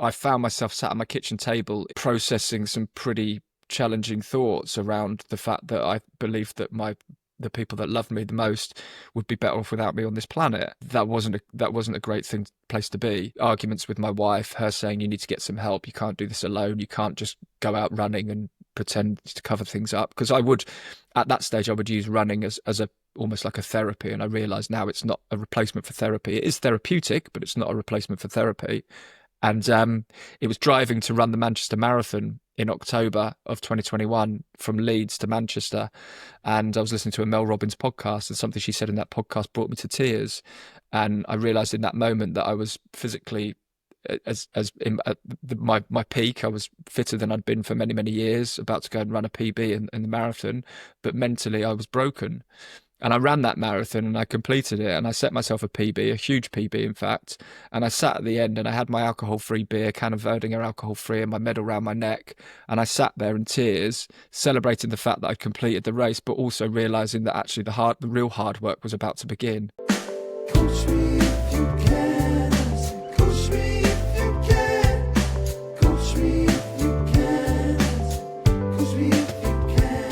I found myself sat at my kitchen table processing some pretty challenging thoughts around the fact that I believed that the people that loved me the most would be better off without me on this planet. That wasn't a great place to be. Arguments with my wife, her saying you need to get some help, you can't do this alone, you can't just go out running and pretend to cover things up. Because at that stage I would use running as a almost like a therapy, and I realize now it's not a replacement for therapy. It is therapeutic, but it's not a replacement for therapy. And it was driving to run the Manchester Marathon in October of 2021 from Leeds to Manchester. And I was listening to a Mel Robbins podcast, and something she said in that podcast brought me to tears. And I realized in that moment that I was physically, at my peak, I was fitter than I'd been for many, many years, about to go and run a PB in the marathon. But mentally, I was broken. And I ran that marathon and I completed it, and I set myself a PB, a huge PB, in fact. And I sat at the end and I had my alcohol-free beer, can of Erdinger alcohol-free, and my medal around my neck. And I sat there in tears, celebrating the fact that I'd completed the race, but also realizing that actually the real hard work was about to begin. Coach me if you can. Coach me if you can. Coach me if you can. Coach me if you can.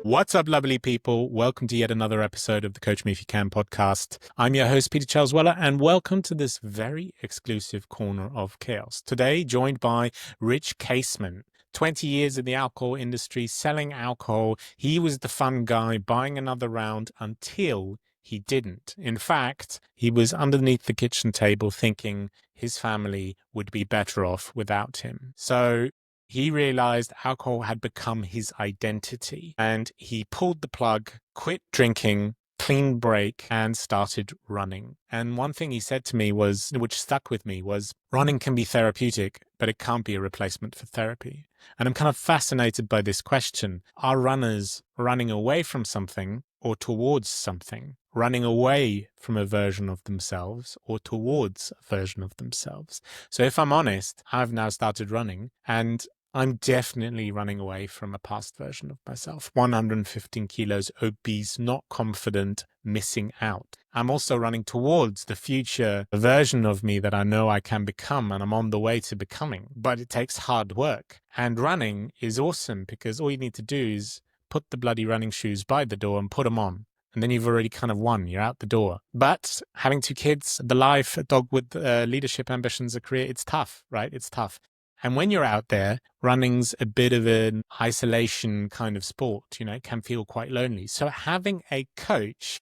What's up, lovely people? Welcome to yet another episode of the Coach Me If You Can podcast. I'm your host, Peter Charles Weller, and welcome to this very exclusive corner of chaos. Today, joined by Rich Casement. 20 years in the alcohol industry, selling alcohol. He was the fun guy buying another round until he didn't. In fact, he was underneath the kitchen table thinking his family would be better off without him. So he realized alcohol had become his identity, and he pulled the plug, quit drinking, clean break, and started running. And one thing he said to me was, which stuck with me, was running can be therapeutic, but it can't be a replacement for therapy. And I'm kind of fascinated by this question. Are runners running away from something or towards something? Running away from a version of themselves or towards a version of themselves? So if I'm honest, I've now started running, and I'm definitely running away from a past version of myself. 115 kilos, obese, not confident, missing out. I'm also running towards the future version of me that I know I can become, and I'm on the way to becoming. But it takes hard work. And running is awesome because all you need to do is put the bloody running shoes by the door and put them on. And then you've already kind of won. You're out the door. But having 2 kids, the life, a dog with leadership ambitions, a career, it's tough, right? It's tough. And when you're out there, running's a bit of an isolation kind of sport, it can feel quite lonely. So having a coach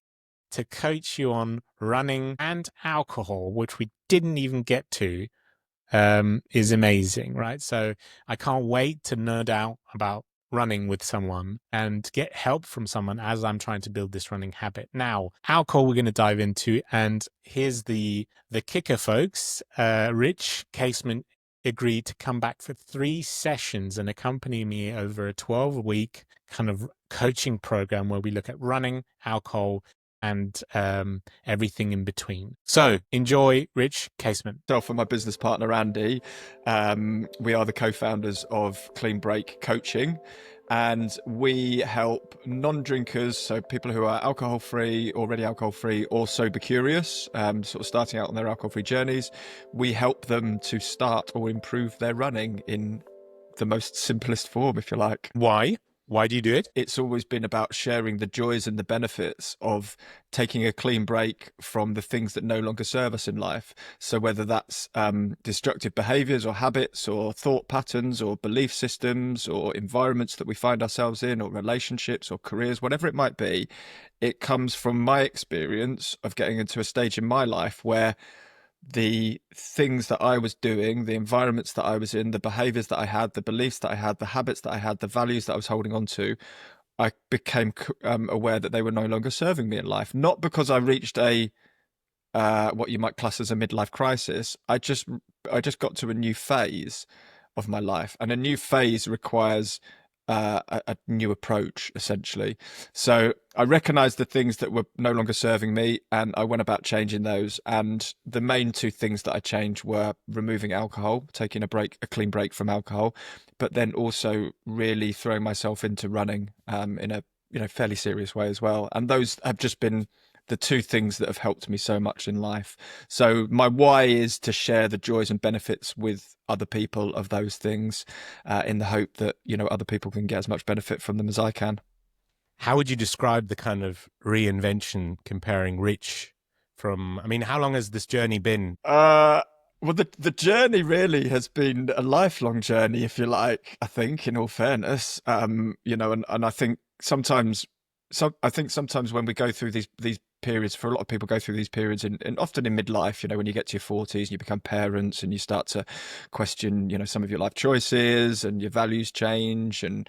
to coach you on running and alcohol, which we didn't even get to, is amazing, right? So I can't wait to nerd out about running with someone and get help from someone as I'm trying to build this running habit. Now, alcohol we're going to dive into, and here's the kicker, folks. Rich Casement agreed to come back for 3 sessions and accompany me over a 12-week kind of coaching program where we look at running, alcohol, and everything in between. So enjoy Rich Casement. Myself and my business partner, Andy, we are the co-founders of Clean Break Coaching, and we help non-drinkers, so people who are alcohol-free, already alcohol-free, or sober-curious, sort of starting out on their alcohol-free journeys. We help them to start or improve their running in the most simplest form, if you like. Why? Why do you do it? It's always been about sharing the joys and the benefits of taking a clean break from the things that no longer serve us in life. So whether that's destructive behaviors or habits or thought patterns or belief systems or environments that we find ourselves in, or relationships or careers, whatever it might be, it comes from my experience of getting into a stage in my life where the things that I was doing, the environments that I was in, the behaviors that I had, the beliefs that I had, the habits that I had, the values that I was holding on to, I became aware that they were no longer serving me in life. Not because I reached a what you might class as a midlife crisis. I just got to a new phase of my life, and a new phase requires a new approach, essentially. So I recognized the things that were no longer serving me, and I went about changing those. And the main two things that I changed were removing alcohol, taking a clean break from alcohol, but then also really throwing myself into running in a fairly serious way as well. And those have just been the two things that have helped me so much in life. So my why is to share the joys and benefits with other people of those things, in the hope that, other people can get as much benefit from them as I can. How would you describe the kind of reinvention comparing Rich how long has this journey been? Well, the journey really has been a lifelong journey, if you like, I think, in all fairness. And I think sometimes when we go through these periods, for a lot of people go through these periods and often in midlife, when you get to your 40s and you become parents and you start to question, some of your life choices and your values change and,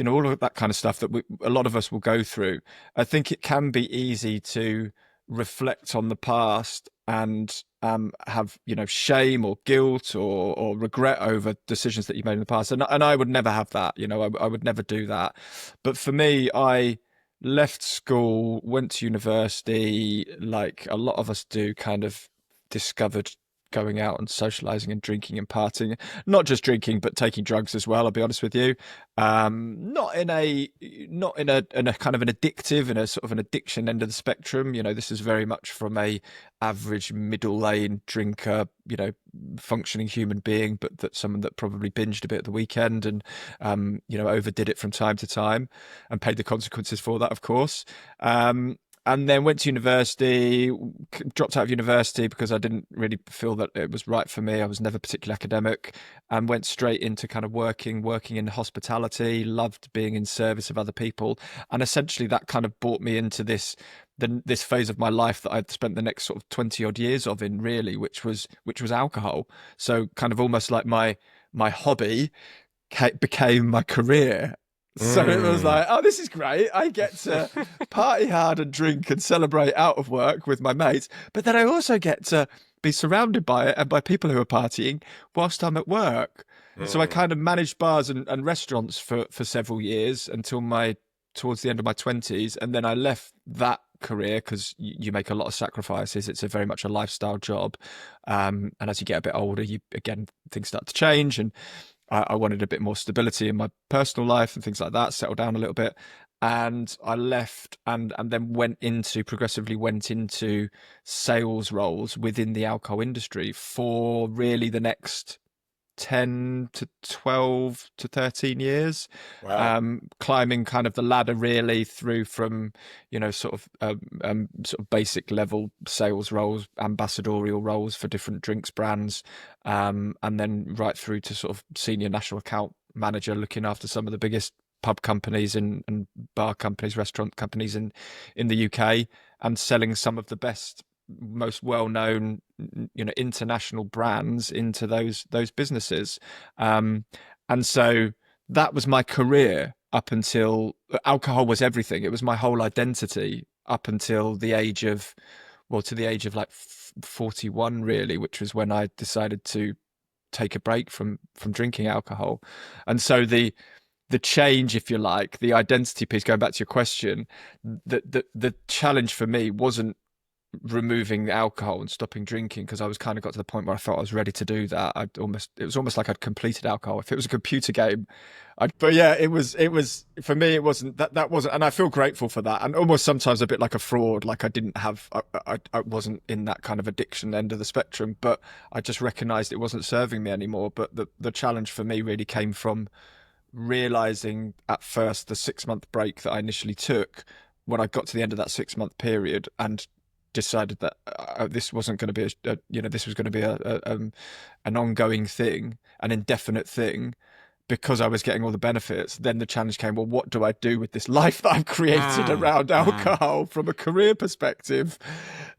all of that kind of stuff that a lot of us will go through. I think it can be easy to reflect on the past and have shame or guilt or regret over decisions that you made in the past, and I would never have that. I would never do that. But for me, I left school, went to university, like a lot of us do, kind of discovered going out and socializing and drinking and partying, not just drinking, but taking drugs as well. I'll be honest with you. Not in a kind of an addictive, in a sort of an addiction end of the spectrum. This is very much from a average middle lane drinker, functioning human being, but that someone that probably binged a bit at the weekend and, overdid it from time to time and paid the consequences for that, of course. And then went to university, dropped out of university because I didn't really feel that it was right for me. I was never particularly academic, and went straight into kind of working in hospitality, loved being in service of other people. And essentially that kind of brought me into this phase of my life that I'd spent the next sort of 20 odd years of in, really, which was alcohol. So kind of almost like my hobby became my career. So it was like, oh, this is great. I get to party hard and drink and celebrate out of work with my mates, but then I also get to be surrounded by it and by people who are partying whilst I'm at work. So I kind of managed bars and restaurants for several years until towards the end of my 20s. And then I left that career because you make a lot of sacrifices. It's very much a lifestyle job. And as you get a bit older, things start to change, and I wanted a bit more stability in my personal life and things like that, settle down a little bit. And I left and then progressively went into sales roles within the alcohol industry for really the next 10 to 12 to 13 years. Wow. Climbing kind of the ladder really through from, sort of basic level sales roles, ambassadorial roles for different drinks brands, and then right through to sort of senior national account manager, looking after some of the biggest pub companies and bar companies, restaurant companies in the UK, and selling some of the best, most well-known, international brands into those businesses. And so that was my career up until alcohol was everything. It was my whole identity up until the age of like 41, really, which was when I decided to take a break from drinking alcohol. And so the change, if you like, the identity piece, going back to your question, the challenge for me wasn't removing alcohol and stopping drinking, because I was kind of got to the point where I felt I was ready to do that. It was almost like I'd completed alcohol. If it was a computer game, but yeah, it was for me, it wasn't that wasn't, and I feel grateful for that. And almost sometimes a bit like a fraud, like I wasn't in that kind of addiction end of the spectrum, but I just recognized it wasn't serving me anymore. But the challenge for me really came from realizing at first the 6-month break that I initially took, when I got to the end of that 6-month period and decided that this wasn't going to be this was going to be an ongoing thing, an indefinite thing, because I was getting all the benefits. Then the challenge came, well, what do I do with this life that I've created around alcohol from a career perspective,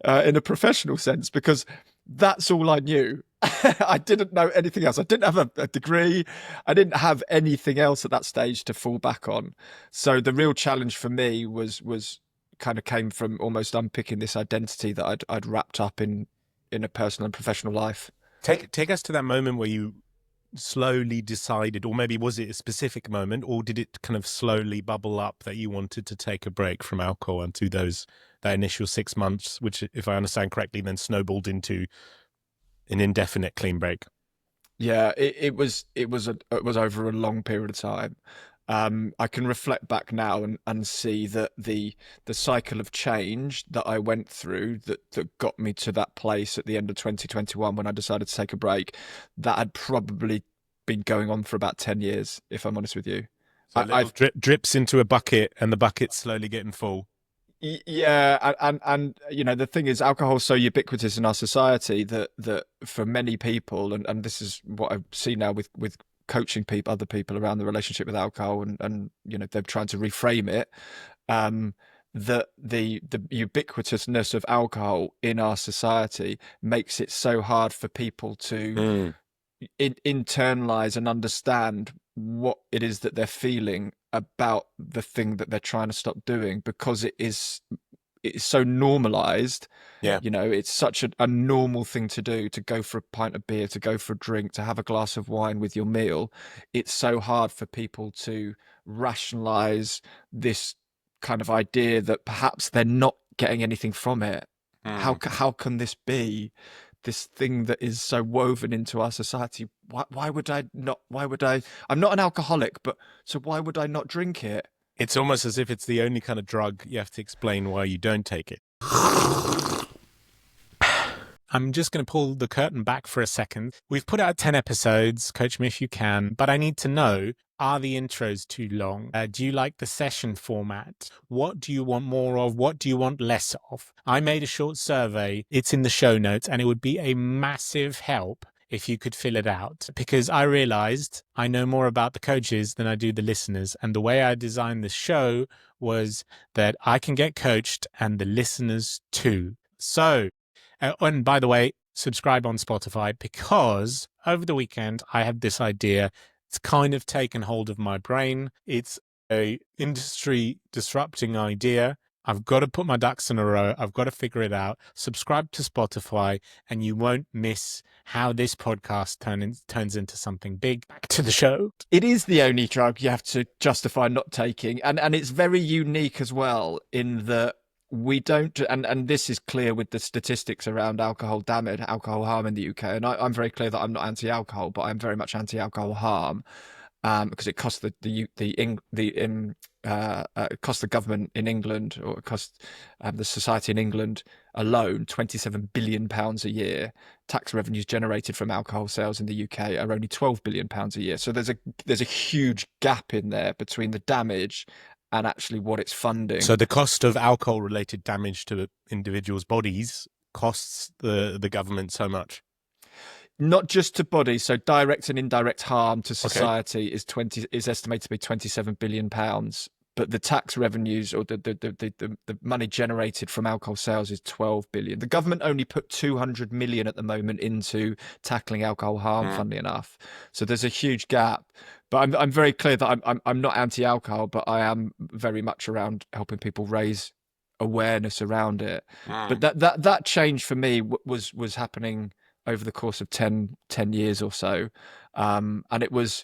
in a professional sense? Because that's all I knew. I didn't know anything else. I didn't have a degree. I didn't have anything else at that stage to fall back on. So the real challenge for me was kind of came from almost unpicking this identity that I'd wrapped up in a personal and professional life. Take us to that moment where you slowly decided, or maybe was it a specific moment, or did it kind of slowly bubble up that you wanted to take a break from alcohol and to that initial 6 months, which, if I understand correctly, then snowballed into an indefinite clean break? Yeah, it was over a long period of time. I can reflect back now and see that the cycle of change that I went through that got me to that place at the end of 2021 when I decided to take a break, that had probably been going on for about 10 years, if I'm honest with you. So little drips into a bucket, and the bucket's slowly getting full. Yeah, and you know the thing is, alcohol's so ubiquitous in our society that for many people, and this is what I see now with coaching other people around the relationship with alcohol, and you know they're trying to reframe it, that the ubiquitousness of alcohol in our society makes it so hard for people to internalize and understand what it is that they're feeling about the thing that they're trying to stop doing, because it's so normalized. Yeah. You know, it's such a normal thing to do, to go for a pint of beer, to go for a drink, to have a glass of wine with your meal. It's so hard for people to rationalize this kind of idea that perhaps they're not getting anything from it. How can this be this thing that is so woven into our society? Why would I not? Why would I? I'm not an alcoholic, but so why would I not drink it? It's almost as if it's the only kind of drug you have to explain why you don't take it. I'm just going to pull the curtain back for a second. We've put out 10 episodes, Coach Me If You Can, but I need to know, are the intros too long? Do you like the session format? What do you want more of? What do you want less of? I made a short survey. It's in the show notes, and it would be a massive help if you could fill it out, because I realized I know more about the coaches than I do the listeners. And the way I designed the show was that I can get coached and the listeners too. So, and by the way, subscribe on Spotify, because over the weekend I had this idea. It's kind of taken hold of my brain. It's a industry disrupting idea. I've got to put my ducks in a row. I've got to figure it out. Subscribe to Spotify and you won't miss how this podcast turns into something big. Back to the show. It is the only drug you have to justify not taking, and it's very unique as well in that we don't, and this is clear with the statistics around alcohol damage, alcohol harm in the UK. And I'm very clear that I'm not anti-alcohol, but I'm very much anti-alcohol harm, because it costs it costs the government in England, or it costs the society in England alone £27 billion a year. Tax revenues generated from alcohol sales in the UK are only £12 billion a year. So there's a huge gap in there between the damage and actually what it's funding. So the cost of alcohol-related damage to individuals' bodies costs the government so much. Not just to bodies, so direct and indirect harm to society is estimated to be £27 billion. But the tax revenues, or the money generated from alcohol sales, is 12 billion. The government only put 200 million at the moment into tackling alcohol harm, funnily enough. So there's a huge gap. But I'm very clear that I'm not anti-alcohol, but I am very much around helping people raise awareness around it. But that change for me was happening over the course of 10 years or so, and it was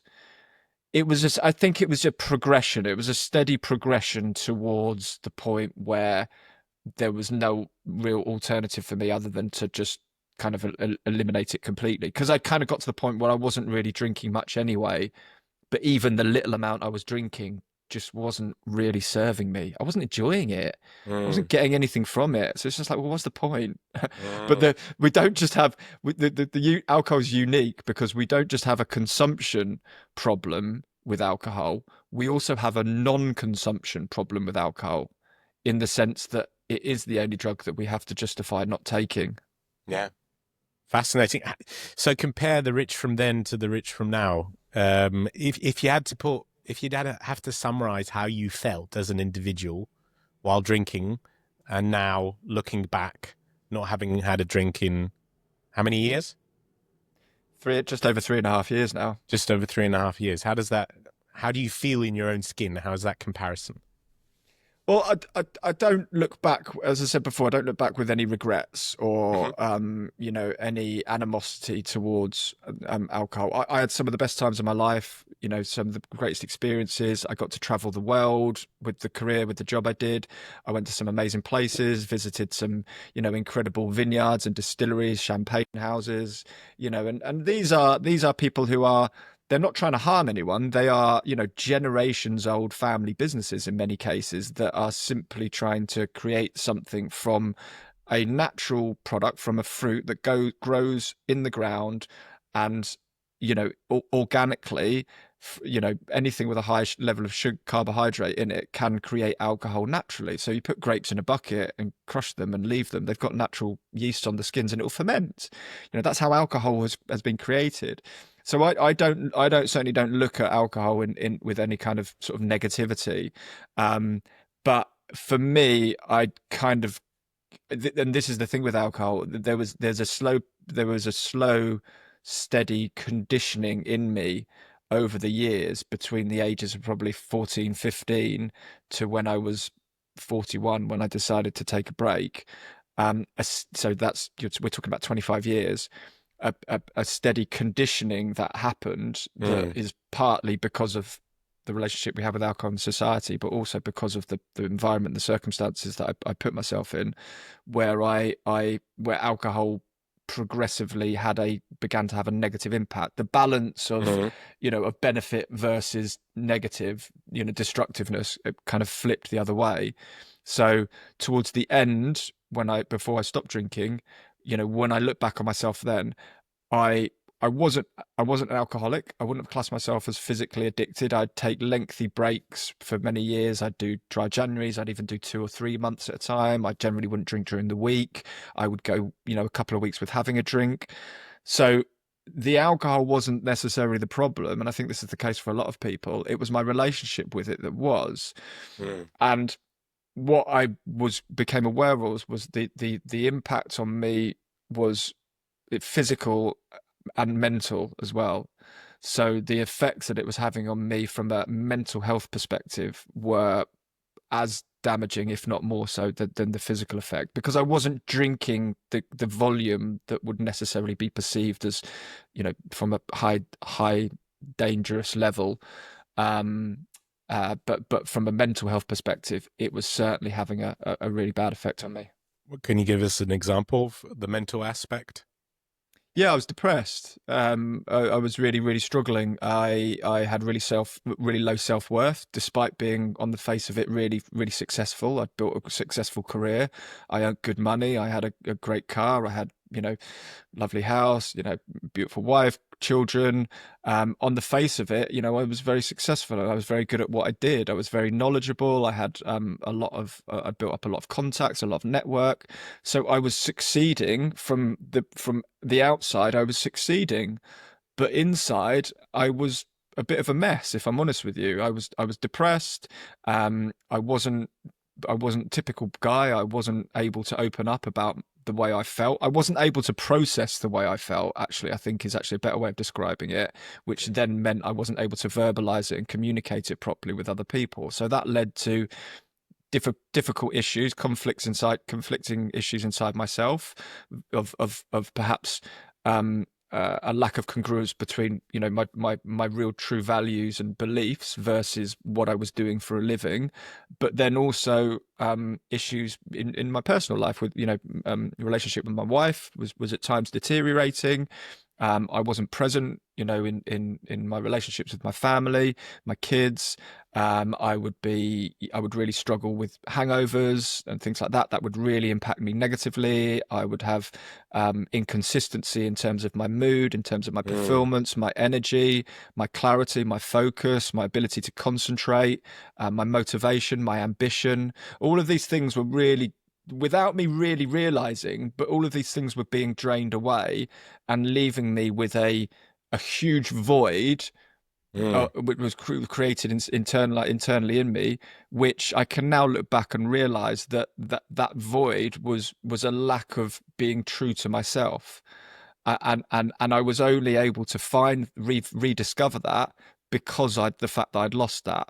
just, I think it was a progression. It was a steady progression towards the point where there was no real alternative for me other than to just kind of eliminate it completely, because I kind of got to the point where I wasn't really drinking much anyway, but even the little amount I was drinking just wasn't really serving me. I wasn't enjoying it. I wasn't getting anything from it. So it's just like, well, what's the point? But we don't just have the alcohol is unique because we don't just have a consumption problem with alcohol. We also have a non-consumption problem with alcohol, in the sense that it is the only drug that we have to justify not taking. Yeah. Fascinating. So compare the Rich from then to the Rich from now. If you had to have to summarize how you felt as an individual while drinking, and now looking back, not having had a drink in how many years? Just over 3.5 years now. Just over 3.5 years. How do you feel in your own skin? How is that comparison? Well, I don't look back, as I said before, I don't look back with any regrets or, Hmm. any animosity towards alcohol. I had some of the best times of my life, some of the greatest experiences. I got to travel the world with the career, with the job I did. I went to some amazing places, visited some, incredible vineyards and distilleries, champagne houses, and these are people who are they're not trying to harm anyone. They are, generations old family businesses in many cases that are simply trying to create something from a natural product from a fruit that grows in the ground and, organically, anything with a high level of sugar carbohydrate in it can create alcohol naturally. So you put grapes in a bucket and crush them and leave them. They've got natural yeast on the skins and it will ferment. That's how alcohol has been created. So I certainly don't look at alcohol in with any kind of sort of negativity. But for me, I kind of, and this is the thing with alcohol, there was a slow, steady conditioning in me over the years between the ages of probably 14, 15 to when I was 41, when I decided to take a break. So we're talking about 25 years. A steady conditioning that happened that is partly because of the relationship we have with alcohol in society, but also because of the environment, the circumstances that I put myself in, where where alcohol progressively began to have a negative impact. The balance of, of benefit versus negative, destructiveness, it kind of flipped the other way. So towards the end, before I stopped drinking, when I look back on myself then, I I wasn't an alcoholic. I wouldn't have classed myself as physically addicted. I'd take lengthy breaks for many years. I'd do dry Januaries. I'd even do 2 or 3 months at a time. I generally wouldn't drink during the week. I would go, a couple of weeks with having a drink. So the alcohol wasn't necessarily the problem, and I think this is the case for a lot of people. It was my relationship with it that was. Mm. And what I became aware of was the impact on me was physical and mental as well. So the effects that it was having on me from a mental health perspective were as damaging, if not more so, than the physical effect, because I wasn't drinking the volume that would necessarily be perceived as, from a high dangerous level. But from a mental health perspective, it was certainly having a really bad effect on me. Can you give us an example of the mental aspect? Yeah, I was depressed. I was really, really struggling. I had really low self-worth, despite being on the face of it really, really successful. I'd built a successful career. I earned good money. I had a great car. I had, lovely house, beautiful wife, children. On the face of it, I was very successful and I was very good at what I did. I was very knowledgeable. I had I built up a lot of contacts, a lot of network. So I was succeeding from the outside. I was succeeding, but inside I was a bit of a mess. If I'm honest with you, I was depressed. I wasn't typical guy. I wasn't able to open up about the way I felt. I wasn't able to process the way I felt, actually, I think is actually a better way of describing it, which then meant I wasn't able to verbalize it and communicate it properly with other people. So that led to difficult issues, conflicting issues inside myself of perhaps a lack of congruence between my real true values and beliefs versus what I was doing for a living, but then also issues in my personal life with relationship with my wife was at times deteriorating. I wasn't present, in my relationships with my family, my kids. I would really struggle with hangovers and things like that. That would really impact me negatively. I would have inconsistency in terms of my mood, in terms of my performance, my energy, my clarity, my focus, my ability to concentrate, my motivation, my ambition. All of these things were really, without me really realizing, but all of these things were being drained away and leaving me with a huge void, which was created internally in me, which I can now look back and realize that void was a lack of being true to myself. And I was only able to rediscover that because the fact that I'd lost that.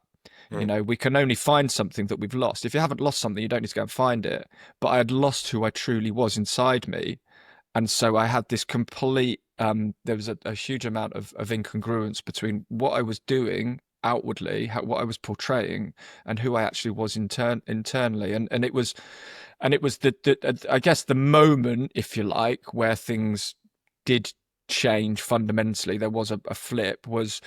You know, we can only find something that we've lost. If you haven't lost something, you don't need to go and find it. But I had lost who I truly was inside me. And so I had this complete, there was a huge amount of incongruence between what I was doing outwardly, what I was portraying, and who I actually was internally. And it was, I guess the moment, if you like, where things did change fundamentally. There was a flip. Was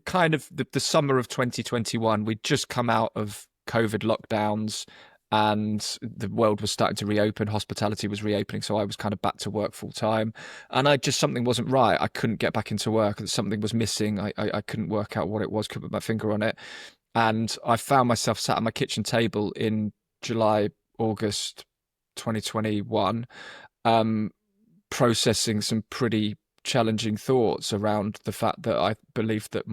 kind of the summer of 2021. We'd just come out of COVID lockdowns and the world was starting to reopen. Hospitality was reopening. So I was kind of back to work full time. And something wasn't right. I couldn't get back into work. Something was missing. I couldn't work out what it was, couldn't put my finger on it. And I found myself sat at my kitchen table in July, August 2021, processing some pretty challenging thoughts around the fact that I believed that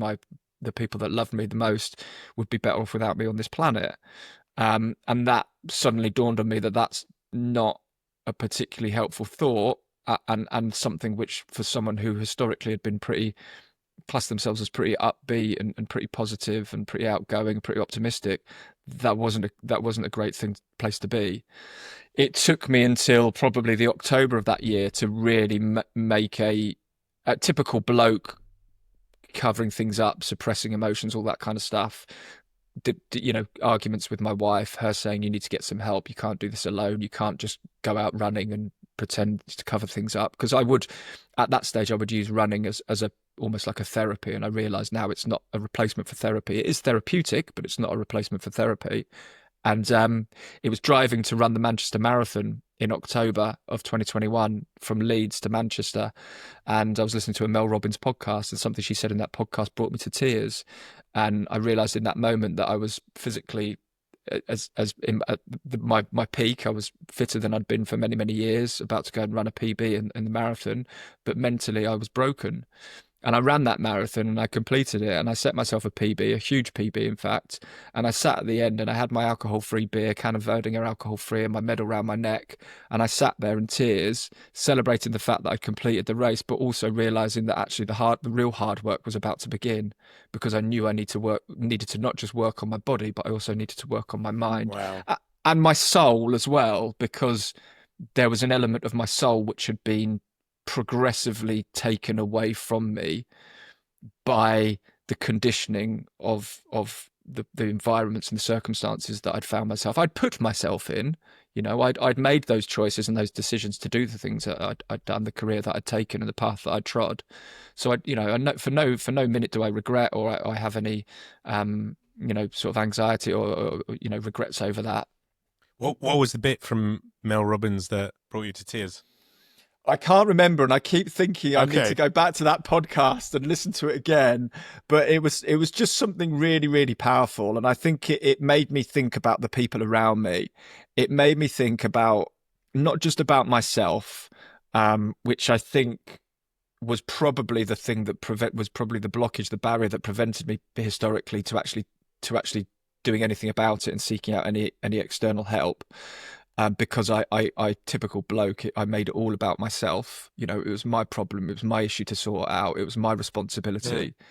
the people that loved me the most would be better off without me on this planet. And that suddenly dawned on me that that's not a particularly helpful thought, and something which, for someone who historically had been classed themselves as pretty upbeat and pretty positive and pretty outgoing, pretty optimistic, that wasn't a great place to be. It took me until probably the October of that year to really make a typical bloke, covering things up, suppressing emotions, all that kind of stuff. Arguments with my wife, her saying, you need to get some help. You can't do this alone. You can't just go out running and pretend to cover things up. Because at that stage, I would use running as almost like a therapy. And I realize now it's not a replacement for therapy. It is therapeutic, but it's not a replacement for therapy. And it was driving to run the Manchester Marathon in October of 2021 from Leeds to Manchester. And I was listening to a Mel Robbins podcast, and something she said in that podcast brought me to tears. And I realized in that moment that I was physically, at my peak, I was fitter than I'd been for many, many years, about to go and run a PB in the marathon. But mentally, I was broken. And I ran that marathon and I completed it, and I set myself a PB, a huge PB, in fact. And I sat at the end and I had my alcohol-free beer, can of Erdinger alcohol-free, and my medal around my neck. And I sat there in tears, celebrating the fact that I'd completed the race, but also realizing that actually the real hard work was about to begin, because I knew I needed to not just work on my body, but I also needed to work on my mind. Wow. And my soul as well, because there was an element of my soul which had been progressively taken away from me by the conditioning of the environments and the circumstances that I'd found myself. I'd put myself in, I'd made those choices and those decisions to do the things that I'd done, the career that I'd taken and the path that I'd trod. So for no minute do I regret or I have any, sort of anxiety or regrets over that. What was the bit from Mel Robbins that brought you to tears? I can't remember, and I keep thinking I need Okay. to go back to that podcast and listen to it again. But it was just something really, really powerful, and I think it made me think about the people around me. It made me think about not just about myself, which I think was probably the thing that was probably the blockage, the barrier that prevented me historically to actually doing anything about it and seeking out any external help. Because I typical bloke, I made it all about myself. It was my problem. It was my issue to sort out. It was my responsibility. Yeah.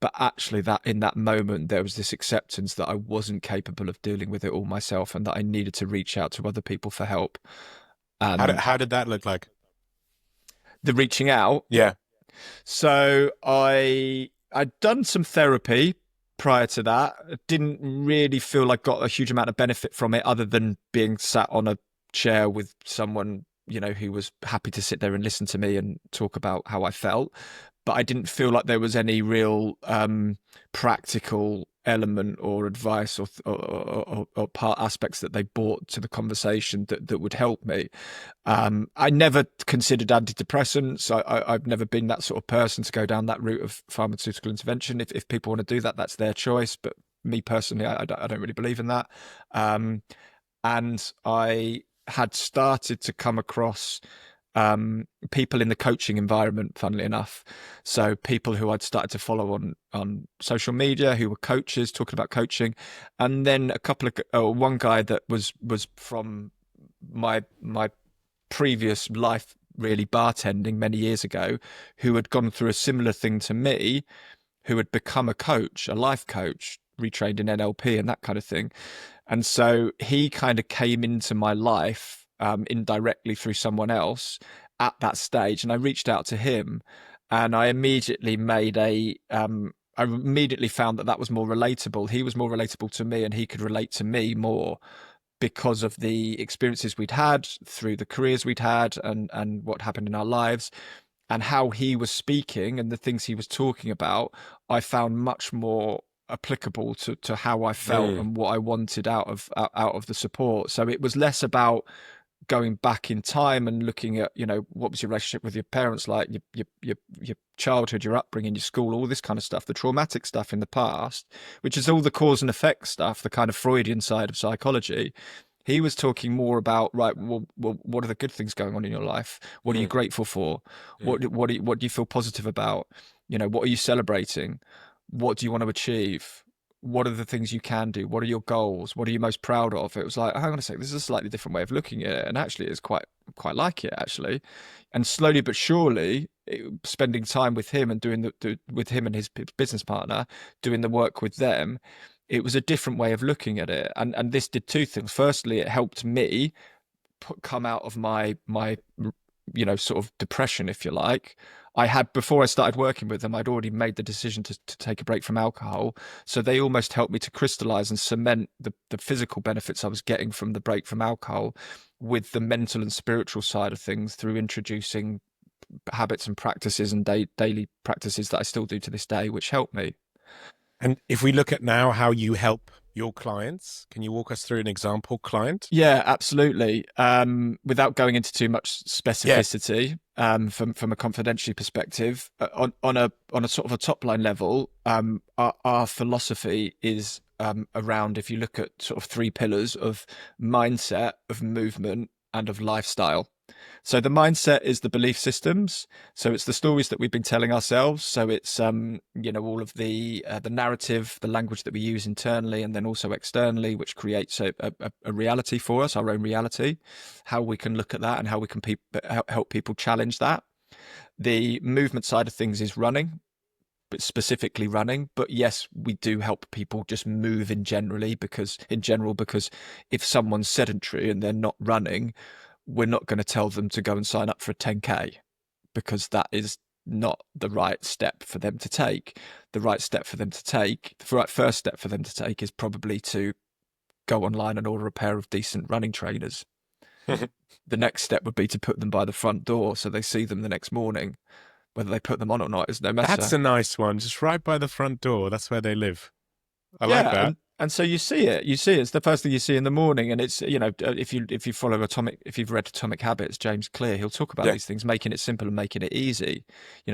But actually, that in that moment, there was this acceptance that I wasn't capable of dealing with it all myself, and that I needed to reach out to other people for help. How did that look like? The reaching out? Yeah. So I'd done some therapy prior to that. I didn't really feel like got a huge amount of benefit from it, other than being sat on a chair with someone, who was happy to sit there and listen to me and talk about how I felt. But I didn't feel like there was any real practical element or advice or part aspects that they brought to the conversation that would help me. I never considered antidepressants. I've never been that sort of person to go down that route of pharmaceutical intervention. If people want to do that, that's their choice. But me personally, I don't really believe in that. And I had started to come across people in the coaching environment, funnily enough. So people who I'd started to follow on social media, who were coaches talking about coaching. And then one guy that was from my previous life, really bartending many years ago, who had gone through a similar thing to me, who had become a coach, a life coach, retrained in NLP and that kind of thing. And so he kind of came into my life indirectly through someone else at that stage. And I reached out to him, and I immediately I immediately found that was more relatable. He was more relatable to me, and he could relate to me more because of the experiences we'd had through the careers we'd had and what happened in our lives. And how he was speaking and the things he was talking about, I found much more applicable to how I felt and what I wanted out of the support. So it was less about going back in time and looking at, what was your relationship with your parents like, your childhood, your upbringing, your school, all this kind of stuff, the traumatic stuff in the past, which is all the cause and effect stuff, the kind of Freudian side of psychology. He was talking more about, right, well, what are the good things going on in your life? What are you grateful for? What do you feel positive about? What are you celebrating? What do you want to achieve? What are the things you can do? What are your goals? What are you most proud of? It was like, hang on a sec, this is a slightly different way of looking at it. And actually it's quite like it, actually. And slowly but surely, spending time with him and doing with him and his business partner, doing the work with them, it was a different way of looking at it. And this did two things. Firstly, it helped me come out of my sort of depression, if you like. I had, before I started working with them, I'd already made the decision to take a break from alcohol. So they almost helped me to crystallize and cement the physical benefits I was getting from the break from alcohol with the mental and spiritual side of things through introducing habits and practices and daily practices that I still do to this day, which helped me. And if we look at now how you help your clients, can you walk us through an example client? Yeah, absolutely. Without going into too much specificity, from a confidentiality perspective, on a sort of a top line level, our philosophy is around, if you look at sort of three pillars of mindset, of movement, and of lifestyle. So the mindset is the belief systems. So it's the stories that we've been telling ourselves. So it's all of the narrative, the language that we use internally and then also externally, which creates a reality for us, our own reality. How we can look at that and how we can help people challenge that. The movement side of things is running, but specifically running. But yes, we do help people just move in general because if someone's sedentary and they're not running, we're not going to tell them to go and sign up for a 10K because that is not the right step for them to take. The right step for them to take, the right first step for them to take is probably to go online and order a pair of decent running trainers. The next step would be to put them by the front door so they see them the next morning. Whether they put them on or not is no matter. That's a nice one. Just right by the front door. That's where they live. I like that. And so you see it. It's the first thing you see in the morning. And it's, if you follow if you've read Atomic Habits, James Clear, he'll talk about these things, making it simple and making it easy,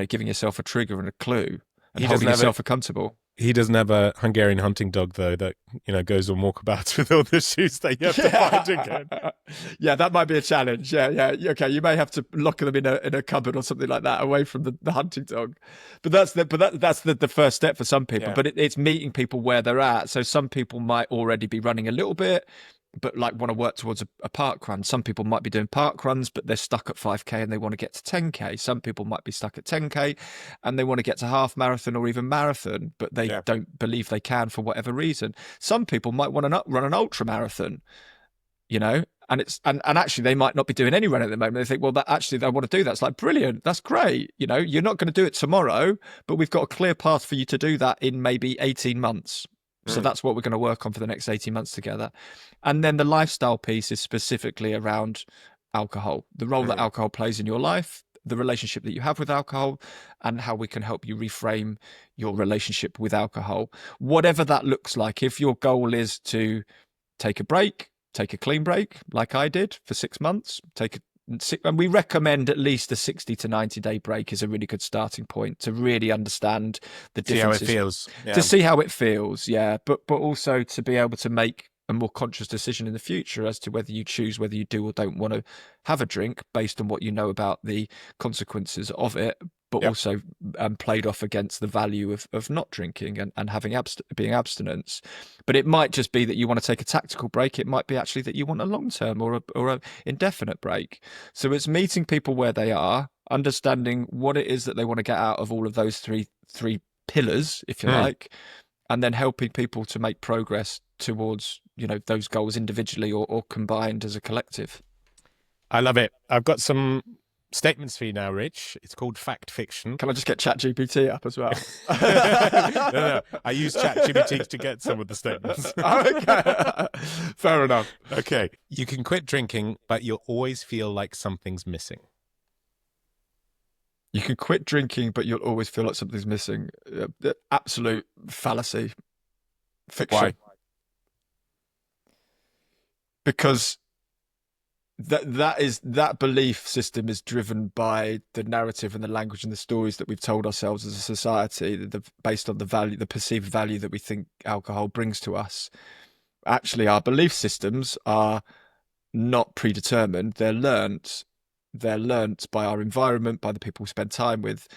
giving yourself a trigger and a clue and holding yourself accountable. He doesn't have a Hungarian hunting dog, though, that, goes on walkabouts with all the shoes that you have to find again. Yeah, that might be a challenge. Yeah. Okay, you may have to lock them in a cupboard or something like that away from the hunting dog. But that's the first step for some people. Yeah. But it's meeting people where they're at. So some people might already be running a little bit, but like want to work towards a park run. Some people might be doing park runs, but they're stuck at 5K and they want to get to 10K. Some people might be stuck at 10K and they want to get to half marathon or even marathon, but they don't believe they can for whatever reason. Some people might want to run an ultra marathon, and actually they might not be doing any running at the moment. They think, well, that actually they want to do that. It's like, brilliant. That's great. You're not going to do it tomorrow, but we've got a clear path for you to do that in maybe 18 months. So that's what we're going to work on for the next 18 months together. And then the lifestyle piece is specifically around alcohol, the role that alcohol plays in your life, the relationship that you have with alcohol, and how we can help you reframe your relationship with alcohol. Whatever that looks like, if your goal is to take a break, take a clean break, like I did for 6 months, and we recommend at least a 60 to 90-day break is a really good starting point to really understand the differences. See how it feels. To see how it feels, but also to be able to make a more conscious decision in the future as to whether you do or don't want to have a drink based on what you know about the consequences of it, but also played off against the value of not drinking and having being abstinence. But it might just be that you want to take a tactical break. It might be actually that you want a long-term or a indefinite break. So it's meeting people where they are, understanding what it is that they want to get out of all of those three pillars, if you like, and then helping people to make progress towards, those goals individually or combined as a collective. I love it. I've got some statements for you now, Rich. It's called Fact Fiction. Can I just get ChatGPT up as well? No. I use ChatGPT to get some of the statements. Okay. Fair enough. Okay. You can quit drinking, but you'll always feel like something's missing. You can quit drinking, but you'll always feel like something's missing. Absolute fallacy. Fiction. Why? Because that belief system is driven by the narrative and the language and the stories that we've told ourselves as a society, based on the perceived value that we think alcohol brings to us. Actually, our belief systems are not predetermined. They're learnt. They're learnt by our environment, by the people we spend time with,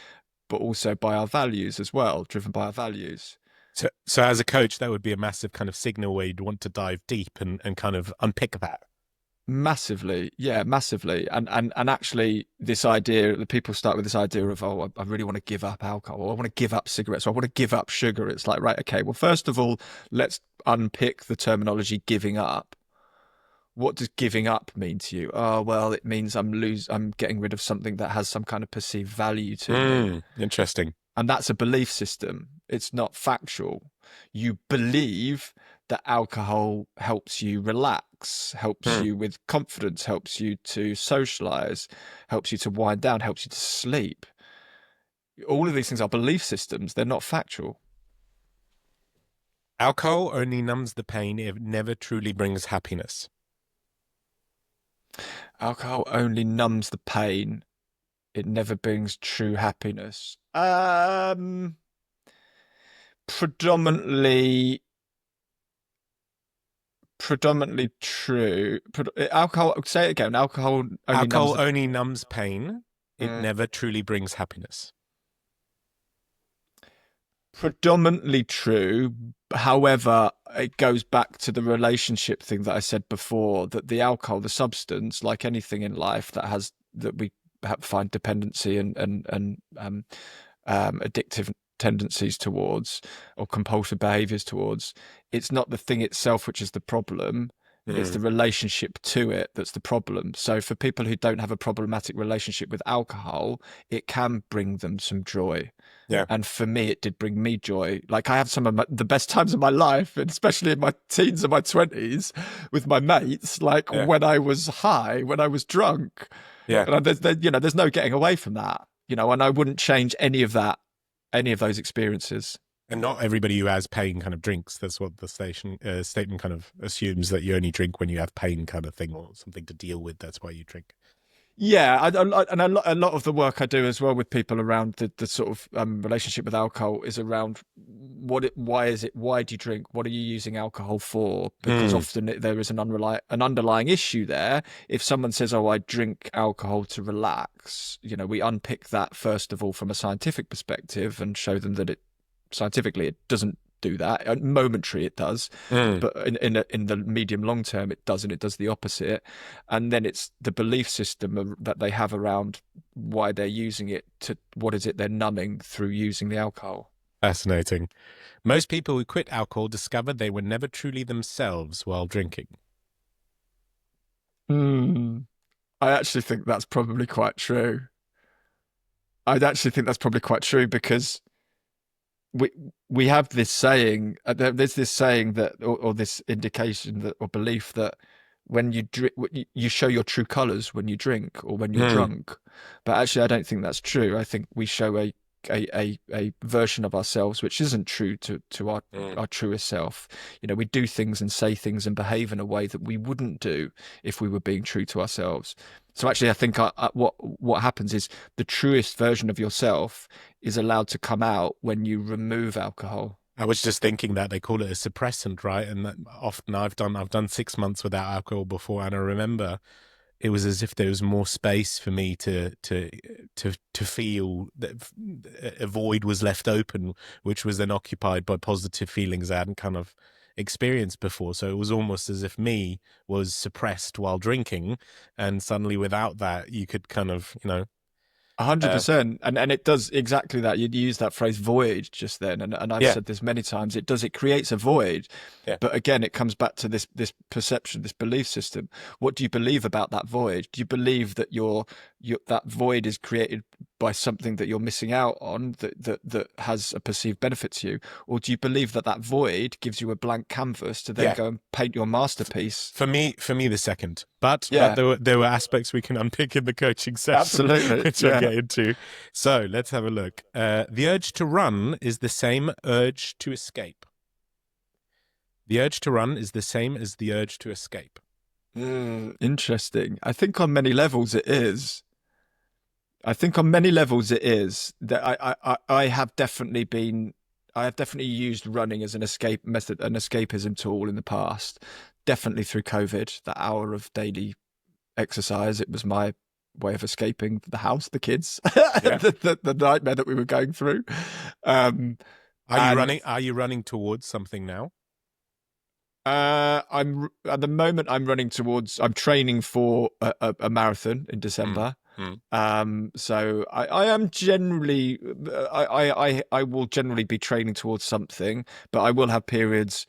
but also by our values as well, driven by our values. So as a coach, that would be a massive kind of signal where you'd want to dive deep and kind of unpick that. Massively, yeah, massively. And actually this idea, the people start with this idea of, oh, I really want to give up alcohol, or I want to give up cigarettes, or I want to give up sugar. It's like, right, okay, well, first of all, let's unpick the terminology giving up. What does giving up mean to you? Oh, well, it means I'm getting rid of something that has some kind of perceived value to me. Interesting. And that's a belief system. It's not factual. You believe that alcohol helps you relax, helps you with confidence, helps you to socialize, helps you to wind down, helps you to sleep. All of these things are belief systems. They're not factual. Alcohol only numbs the pain. It never truly brings happiness. Alcohol only numbs the pain. It never brings true happiness. Predominantly true. Alcohol. Say it again. Alcohol only numbs pain. It never truly brings happiness. Predominantly true. However, it goes back to the relationship thing that I said before, that the alcohol, the substance, like anything in life that we find dependency and addictive tendencies towards, or compulsive behaviors towards, it's not the thing itself which is the problem. It's the relationship to it that's the problem. So for people who don't have a problematic relationship with alcohol, it can bring them some joy. Yeah. And for me, it did bring me joy. Like, I have some of the best times of my life, and especially in my teens and my 20s with my mates, like when I was high, when I was drunk. Yeah. And there's no getting away from that, and I wouldn't change any of those experiences. And not everybody who has pain kind of drinks. That's what the statement kind of assumes, that you only drink when you have pain kind of thing, or something to deal with. That's why you drink. Yeah, and a lot of the work I do as well with people around the sort of relationship with alcohol is around why do you drink? What are you using alcohol for? Because often there is an underlying issue there. If someone says, "Oh, I drink alcohol to relax," we unpick that first of all from a scientific perspective and show them that scientifically it doesn't do that. Momentary it does, but in the medium long term it doesn't. It does the opposite. And then it's the belief system that they have around why they're using it, to what is it they're numbing through using the alcohol. Fascinating. Most people who quit alcohol discovered they were never truly themselves while drinking. I actually think that's probably quite true. Because we have this saying, there's this saying that, or this indication that, or belief that when you drink, you show your true colors when you drink or when you're drunk. But actually, I don't think that's true. I think we show a version of ourselves which isn't true to our truest self. We do things and say things and behave in a way that we wouldn't do if we were being true to ourselves. So actually, I think what happens is the truest version of yourself is allowed to come out when you remove alcohol. I was just thinking that they call it a suppressant, right? And that often I've done 6 months without alcohol before, and I remember it was as if there was more space for me to feel that a void was left open, which was then occupied by positive feelings I hadn't kind of experienced before. So it was almost as if me was suppressed while drinking, and suddenly without that, you could kind of, Uh, 100%, and it does exactly that. You'd use that phrase "void" just then, and I've yeah, said this many times. It creates a void, yeah, but again, it comes back to this perception, this belief system. What do you believe about that void? Do you believe that that void is created by something that you're missing out on that has a perceived benefit to you, or do you believe that that void gives you a blank canvas to then yeah. go and paint your masterpiece? For me, the second. But Yeah, there were aspects we can unpick in the coaching session, absolutely. which I'll Yeah. get into. So let's have a look. The urge to run is the same urge to escape. The urge to run is the same as the urge to escape. Interesting. I think on many levels it is. I think on many levels it is that I have definitely been I have definitely used running as an escape method, an escapism tool in the past. Definitely through COVID, that hour of daily exercise, it was my way of escaping the house, the kids, Yeah. the nightmare that we were going through. Um, Are you and running? Are you running towards something now? I'm at the moment I'm running towards. I'm training for a marathon in December. So I am generally I will generally be training towards something, but I will have periods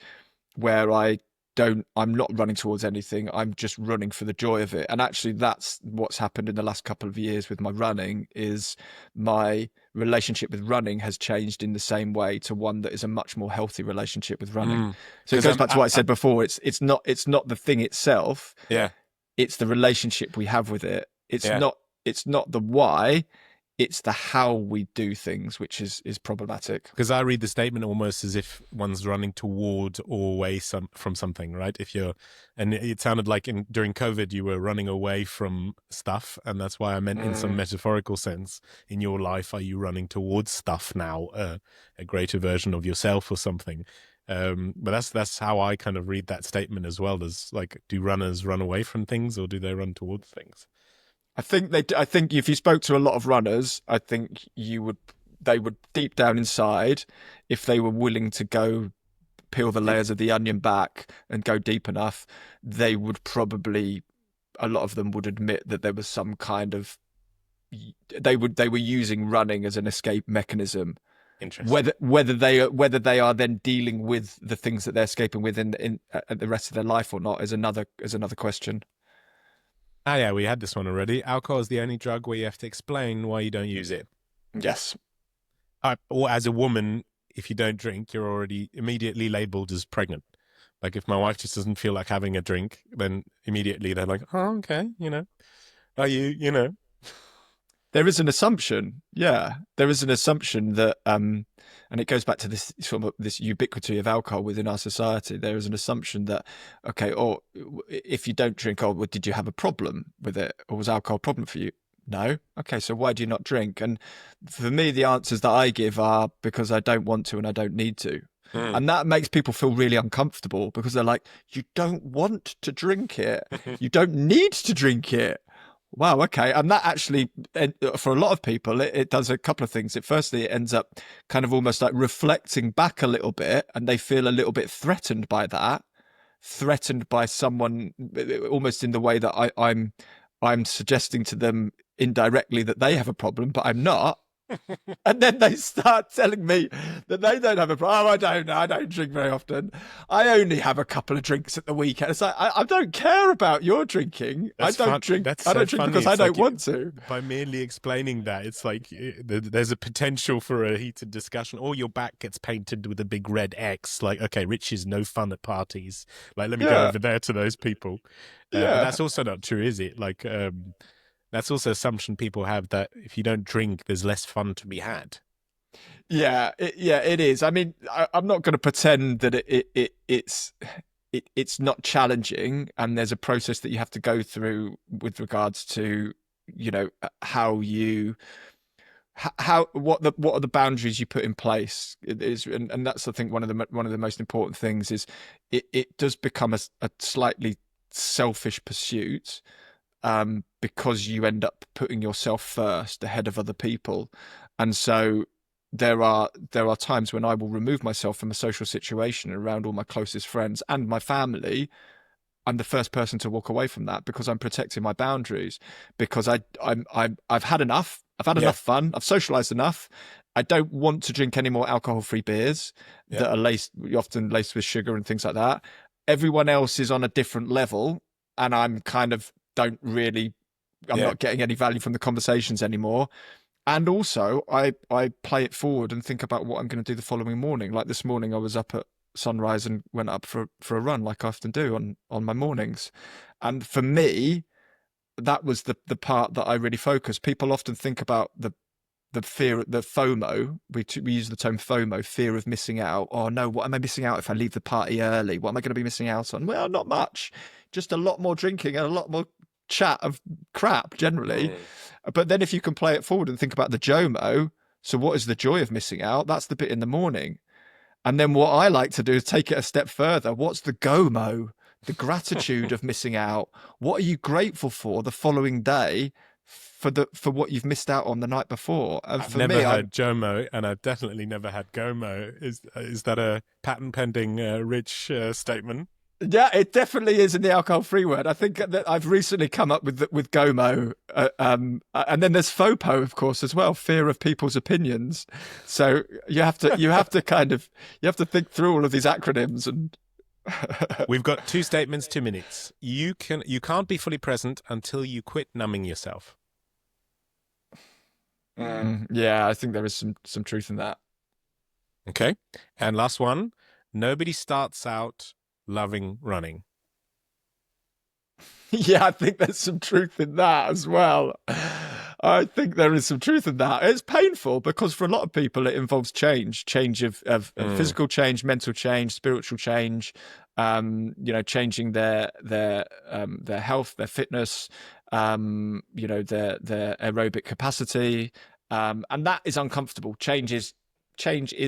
where I'm not running towards anything. I'm just running for the joy of it. And actually that's what's happened in the last couple of years with my running. Is my relationship with running has changed in the same way to one that is a much more healthy relationship with running. So it 'Cause goes back to what I said before. It's not the thing itself, yeah, it's the relationship we have with it. yeah. It's not the why, it's the how we do things, which is problematic. Because I read the statement almost as if one's running toward or away from something, right? And it sounded like during COVID you were running away from stuff, and that's why I meant in some metaphorical sense. In your life, are you running towards stuff now, a greater version of yourself or something? But that's how I kind of read that statement as well. Do runners run away from things, or do they run towards things? I think if you spoke to a lot of runners, I think they would deep down inside, if they were willing to go peel the layers of the onion back and go deep enough, they would probably, a lot of them would admit that there was some kind of, they were using running as an escape mechanism. Interesting. Whether they are then dealing with the things that they're escaping with in the rest of their life or not is another question. Ah, yeah, we had this one already. Alcohol is the only drug where you have to explain why you don't use it. Yes. Or as a woman, if you don't drink, you're already immediately labeled as pregnant. Like if my wife just doesn't feel like having a drink, then immediately they're like, oh, okay, are you. There is an assumption, yeah. There is an assumption that, and it goes back to this sort of this ubiquity of alcohol within our society. There is an assumption that, okay, or if you don't drink, well, did you have a problem with it, or was alcohol a problem for you? No. Okay, so why do you not drink? And for me, the answers that I give are because I don't want to and I don't need to. And that makes people feel really uncomfortable because they're like, you don't want to drink it. You don't need to drink it. Wow, okay. And that actually, for a lot of people, it does a couple of things. Firstly, it ends up kind of almost like reflecting back a little bit, and they feel a little bit threatened by that, threatened by someone almost in the way that I'm suggesting to them indirectly that they have a problem, but I'm not. And then they start telling me that they don't have a problem. Oh, I don't drink very often. I only have a couple of drinks at the weekend. It's like, I don't care about your drinking. I don't drink because I don't want to. By merely explaining that, it's like there's a potential for a heated discussion, or your back gets painted with a big red X. Like, okay, Rich is no fun at parties. Like, let me go over there to those people. But that's also not true, is it? Like, that's also an assumption people have, that if you don't drink, there's less fun to be had. Yeah, it is. I mean, I'm not going to pretend that it's not challenging, and there's a process that you have to go through with regards to, what are the boundaries you put in place. It is, and that's, I think, one of the most important things is it does become a slightly selfish pursuit. Because you end up putting yourself first ahead of other people. And so there are times when I will remove myself from a social situation around all my closest friends and my family I'm the first person to walk away from that because I'm protecting my boundaries, because I've had enough. I've had enough fun. I've socialized enough. I don't want to drink any more alcohol-free beers that are often laced with sugar and things like that. Everyone else is on a different level, and I'm kind of I'm not getting any value from the conversations anymore. And also, I play it forward and think about what I'm going to do the following morning. Like this morning, I was up at sunrise and went up for a run, like I often do on my mornings. And for me, that was the part that I really focused. People often think about the fear, the FOMO. We use the term FOMO, fear of missing out. Oh no, what am I missing out if I leave the party early? What am I going to be missing out on? Well, not much, just a lot more drinking and a lot more chat of crap generally. But then if you can play it forward and think about the JOMO, so what is the joy of missing out? That's the bit in the morning. And then what I like to do is take it a step further. What's the GOMO? The gratitude of missing out. What are you grateful for the following day for what you've missed out on the night before? And I've for never me, heard JOMO, and I've definitely never had GOMO. Is that a patent pending Rich statement? Yeah, it definitely is in the alcohol-free word. I think that I've recently come up with GOMO, and then there's FOPO, of course, as well, fear of people's opinions. So you have to think through all of these acronyms. And We've got 2 statements, 2 minutes. You can't be fully present until you quit numbing yourself. Yeah, I think there is some truth in that. Okay, and last one. Nobody starts out loving running. Yeah, I think there's some truth in that as well. I think there is some truth in that. It's painful because for a lot of people it involves change of physical change, mental change, spiritual change, changing their health, their fitness, their aerobic capacity. And that is uncomfortable. Change is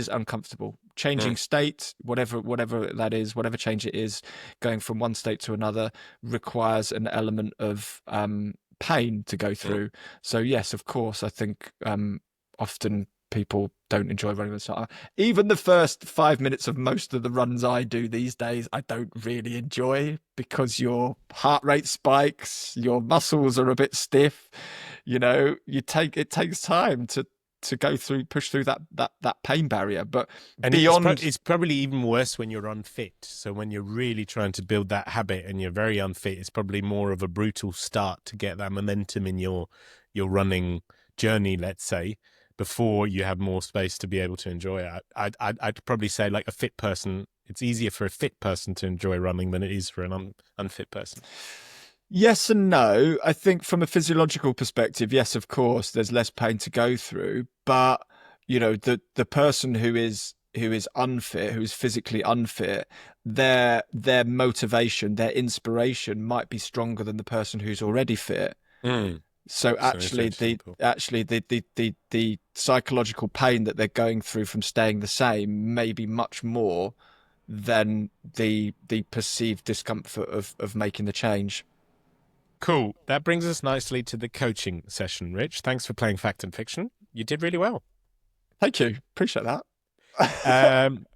uncomfortable. Changing state, whatever that is, whatever change it is, going from one state to another requires an element of pain to go through. So yes, of course, I think often people don't enjoy running. Even the first 5 minutes of most of the runs I do these days, I don't really enjoy, because your heart rate spikes, your muscles are a bit stiff. It takes time to push through that pain barrier. But it's probably even worse when you're unfit. So when you're really trying to build that habit and you're very unfit, it's probably more of a brutal start to get that momentum in your running journey, let's say, before you have more space to be able to enjoy it. I'd probably say, like, a fit person, it's easier for a fit person to enjoy running than it is for an unfit person. Yes and no. I think from a physiological perspective, yes, of course, there's less pain to go through. But the person who is unfit, who is physically unfit, their motivation, their inspiration might be stronger than the person who's already fit. So actually, the psychological pain that they're going through from staying the same may be much more than the perceived discomfort of making the change. Cool. That brings us nicely to the coaching session, Rich. Thanks for playing Fact and Fiction. You did really well. Thank you. Appreciate that.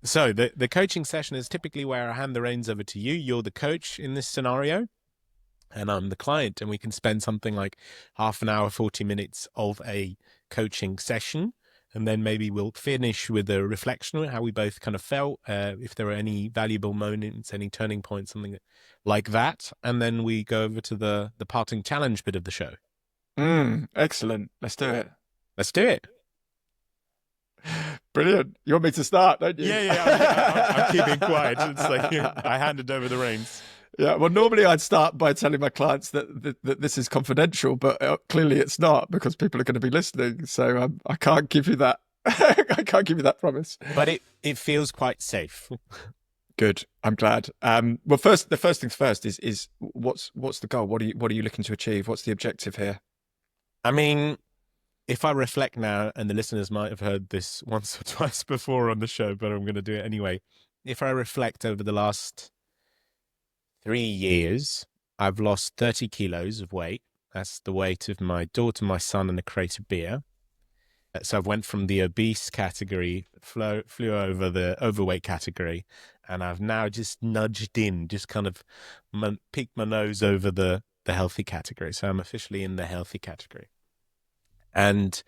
So the coaching session is typically where I hand the reins over to you. You're the coach in this scenario, and I'm the client, and we can spend something like half an hour, 40 minutes of a coaching session. And then maybe we'll finish with a reflection on how we both kind of felt, if there were any valuable moments, any turning points, something like that. And then we go over to the parting challenge bit of the show. Excellent. Let's do it. Let's do it. Brilliant. You want me to start, don't you? Yeah. I'm keeping quiet. It's like I handed over the reins. Yeah, well, normally I'd start by telling my clients that this is confidential, but clearly it's not, because people are going to be listening. So I can't give you that. I can't give you that promise. But it feels quite safe. Good. I'm glad. Well, the first things first is what's the goal? What are you looking to achieve? What's the objective here? I mean, if I reflect now, and the listeners might have heard this once or twice before on the show, but I'm going to do it anyway. If I reflect over the last 3 years, I've lost 30 kilos of weight. That's the weight of my daughter, my son, and a crate of beer. So I went from the obese category, flew over the overweight category, and I've now just nudged in, just kind of peeked my nose over the healthy category. So I'm officially in the healthy category. And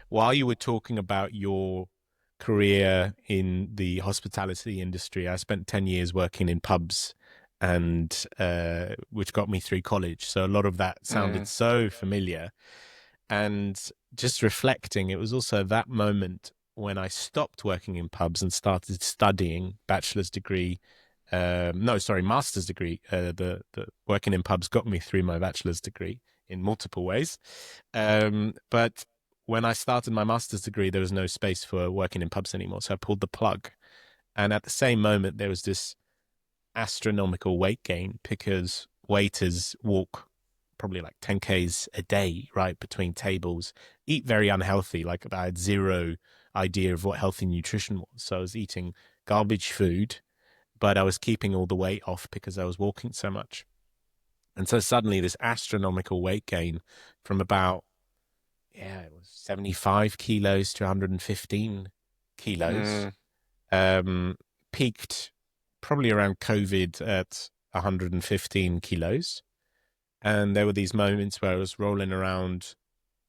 while you were talking about your career in the hospitality industry, I spent 10 years working in pubs, and which got me through college. So a lot of that sounded so familiar. And just reflecting, it was also that moment when I stopped working in pubs and started studying master's degree. The working in pubs got me through my bachelor's degree in multiple ways. But when I started my master's degree, there was no space for working in pubs anymore. So I pulled the plug. And at the same moment, there was this astronomical weight gain because waiters walk probably like 10 Ks a day, right, between tables, eat very unhealthy. Like I had zero idea of what healthy nutrition was. So I was eating garbage food, but I was keeping all the weight off because I was walking so much. And so suddenly this astronomical weight gain from about, it was 75 kilos to 115 kilos, peaked probably around COVID at 115 kilos. And there were these moments where I was rolling around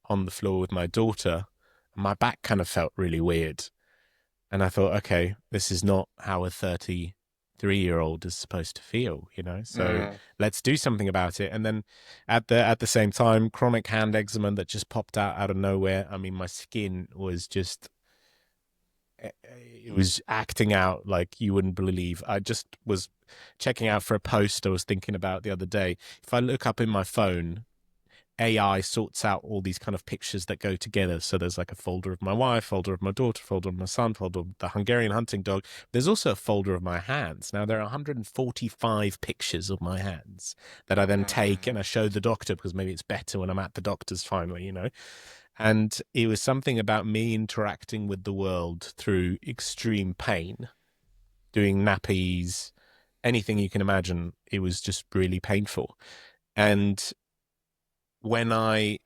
on the floor with my daughter, and my back kind of felt really weird. And I thought, okay, this is not how a 33-year-old is supposed to feel, So let's do something about it. And then at the same time, chronic hand eczema that just popped out of nowhere. I mean, my skin was just, it was acting out like you wouldn't believe. I just was checking out for a post I was thinking about the other day. If I look up in my phone, AI sorts out all these kind of pictures that go together. So there's like a folder of my wife, folder of my daughter, folder of my son, folder of the Hungarian hunting dog. There's also a folder of my hands. Now there are 145 pictures of my hands that I then take and I show the doctor because maybe it's better when I'm at the doctor's finally, And it was something about me interacting with the world through extreme pain, doing nappies, anything you can imagine. It was just really painful. And when I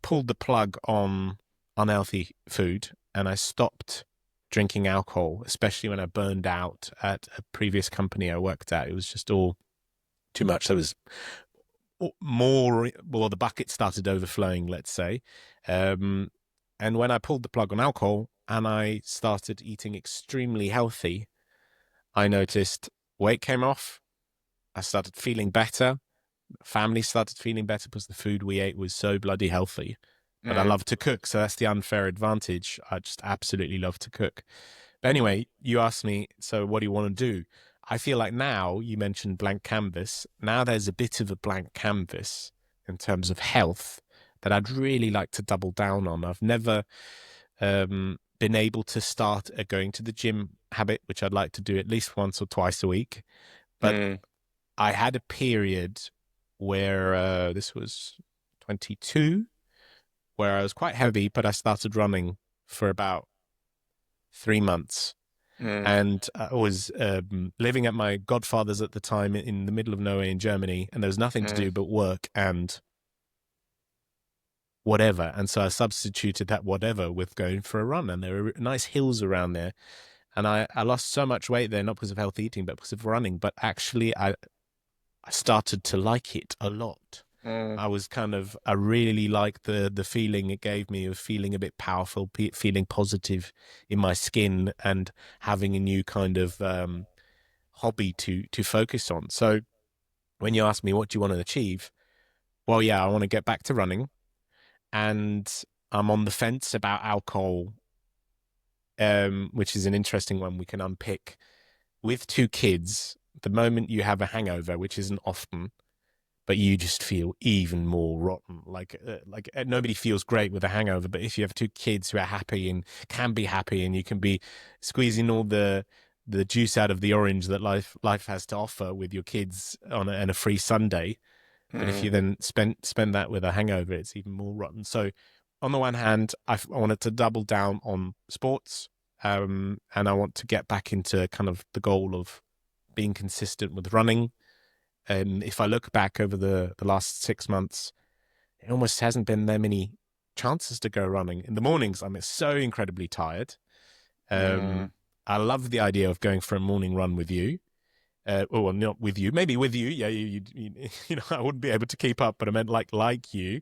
pulled the plug on unhealthy food and I stopped drinking alcohol, especially when I burned out at a previous company I worked at, it was just all too much. There was the bucket started overflowing, let's say. And when I pulled the plug on alcohol and I started eating extremely healthy, I noticed weight came off. I started feeling better. Family started feeling better because the food we ate was so bloody healthy. But I love to cook, so that's the unfair advantage. I just absolutely love to cook. But anyway, you asked me, so what do you want to do? I feel like now, you mentioned blank canvas. Now there's a bit of a blank canvas in terms of health that I'd really like to double down on. I've never been able to start a going to the gym habit, which I'd like to do at least once or twice a week. But I had a period where this was 22, where I was quite heavy, but I started running for about 3 months. And I was living at my godfather's at the time in the middle of nowhere in Germany, and there was nothing to do but work and whatever. And so I substituted that whatever with going for a run, and there were nice hills around there. And I lost so much weight there, not because of healthy eating, but because of running. But actually, I started to like it a lot. I really liked the feeling it gave me of feeling a bit powerful, feeling positive in my skin and having a new kind of hobby to focus on. So when you ask me, what do you want to achieve? Well, yeah, I want to get back to running, and I'm on the fence about alcohol, which is an interesting one we can unpick. With 2 kids, the moment you have a hangover, which isn't often, but you just feel even more rotten. Like nobody feels great with a hangover, but if you have 2 kids who are happy and can be happy, and you can be squeezing all the juice out of the orange that life has to offer with your kids on a free Sunday, but if you then spend that with a hangover, it's even more rotten. So on the one hand, I wanted to double down on sports, and I want to get back into kind of the goal of being consistent with running. And if I look back over the last 6 months, it almost hasn't been that many chances to go running. In the mornings, I'm so incredibly tired. Mm. I love the idea of going for a morning run with you. Well, not with you, maybe with you. Yeah, you know, I wouldn't be able to keep up, but I meant like you.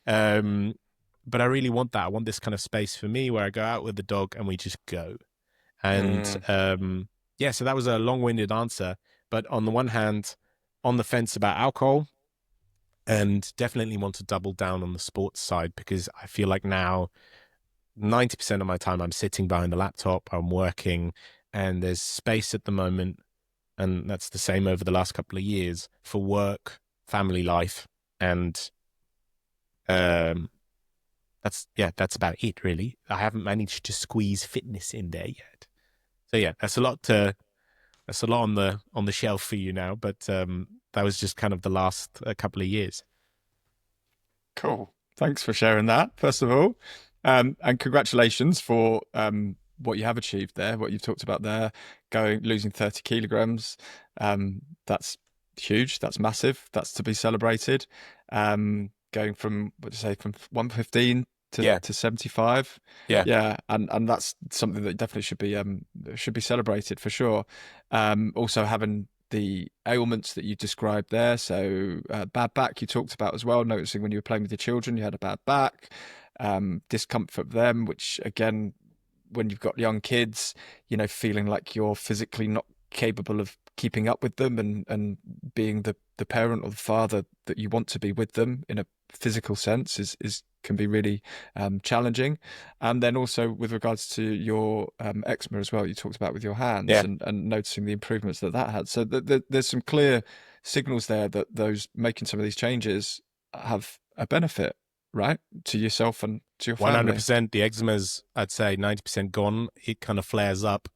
But I really want that. I want this kind of space for me where I go out with the dog and we just go. And yeah, so that was a long-winded answer. But on the one hand, on the fence about alcohol, and definitely want to double down on the sports side, because I feel like now 90% of my time I'm sitting behind the laptop, I'm working, and there's space at the moment, and that's the same over the last couple of years, for work, family life, and that's about it, really. I haven't managed to squeeze fitness in there yet. So yeah, that's a lot on the shelf for you now, but that was just kind of the last couple of years. Cool. Thanks for sharing that, first of all. And congratulations for what you have achieved there, what you've talked about there, losing 30 kilograms. That's huge. That's massive. That's to be celebrated. Going from, what do you say, from 115 to 75. Yeah. And that's something that definitely should be celebrated for sure. Also having the ailments that you described there. So bad back you talked about as well, noticing when you were playing with your children, you had a bad back, discomfort for them, which again, when you've got young kids, you know, feeling like you're physically not capable of keeping up with them and being the parent or the father that you want to be with them in a physical sense is can be really challenging. And then also with regards to your eczema as well, you talked about with your hands and noticing the improvements that had. So there's some clear signals there that those making some of these changes have a benefit, right, to yourself and to your family. 100%. The eczema's, I'd say, 90% gone. It kind of flares up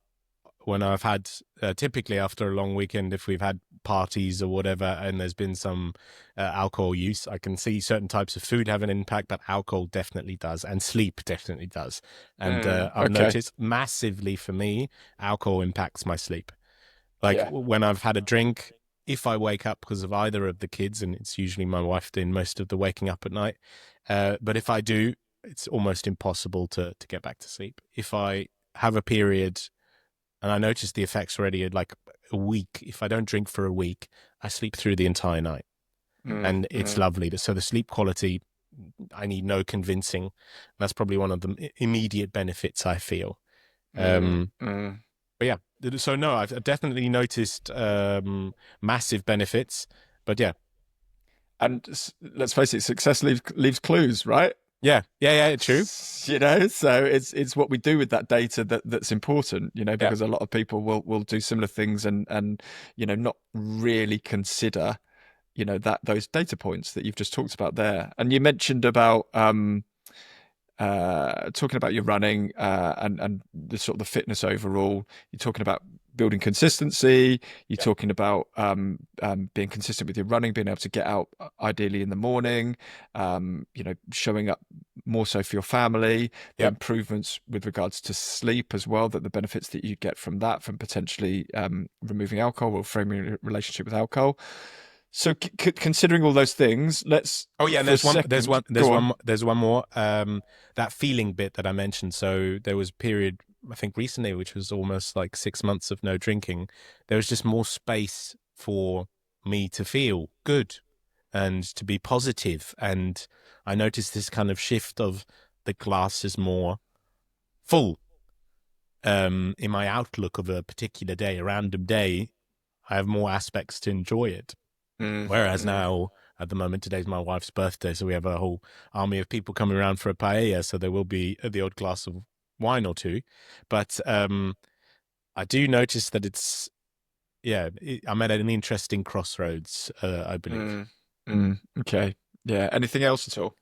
when I've had, typically after a long weekend, if we've had parties or whatever, and there's been some alcohol use, I can see certain types of food have an impact, but alcohol definitely does, and sleep definitely does. And I've noticed massively for me, alcohol impacts my sleep. Like when I've had a drink, if I wake up because of either of the kids, and it's usually my wife doing most of the waking up at night, but if I do, it's almost impossible to get back to sleep. If I have a period, and I noticed the effects already at like a week, if I don't drink for a week, I sleep through the entire night. And it's lovely. So the sleep quality, I need no convincing. That's probably one of the immediate benefits I feel. But yeah, so no, I've definitely noticed massive benefits, but yeah. And let's face it, success leaves clues, right? Yeah, true. You know, so it's what we do with that data that's important, you know, because a lot of people will do similar things and you know, not really consider, you know, those data points that you've just talked about there. And you mentioned about talking about your running and the sort of the fitness overall. You're talking about building consistency. You're talking about being consistent with your running, being able to get out ideally in the morning, you know, showing up more so for your family, the improvements with regards to sleep as well, that the benefits that you get from that, from potentially removing alcohol or framing a relationship with alcohol. So considering all those things, let's. Oh yeah, and there's one more. That feeling bit that I mentioned. So there was a period, I think recently, which was almost like 6 months of no drinking. There was just more space for me to feel good and to be positive. And I noticed this kind of shift of the glass is more full. In my outlook of a particular day, a random day, I have more aspects to enjoy it. Whereas now, at the moment, today's my wife's birthday, so we have a whole army of people coming around for a paella, so there will be the odd glass of wine or two. But I do notice that it's, I'm at an interesting crossroads, I believe. Okay. Yeah. Anything else at all?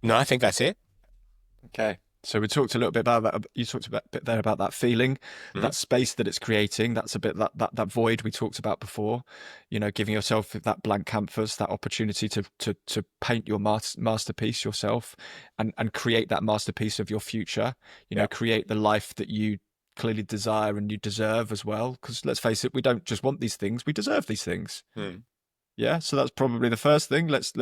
No, I think that's it. Okay. So we talked a little bit about that. You talked a bit there about that feeling, that space that it's creating. That's a bit that void we talked about before. You know, giving yourself that blank canvas, that opportunity to paint your masterpiece yourself, and create that masterpiece of your future. You know, create the life that you clearly desire and you deserve as well. Because let's face it, we don't just want these things; we deserve these things. Yeah, so that's probably the first thing. Let's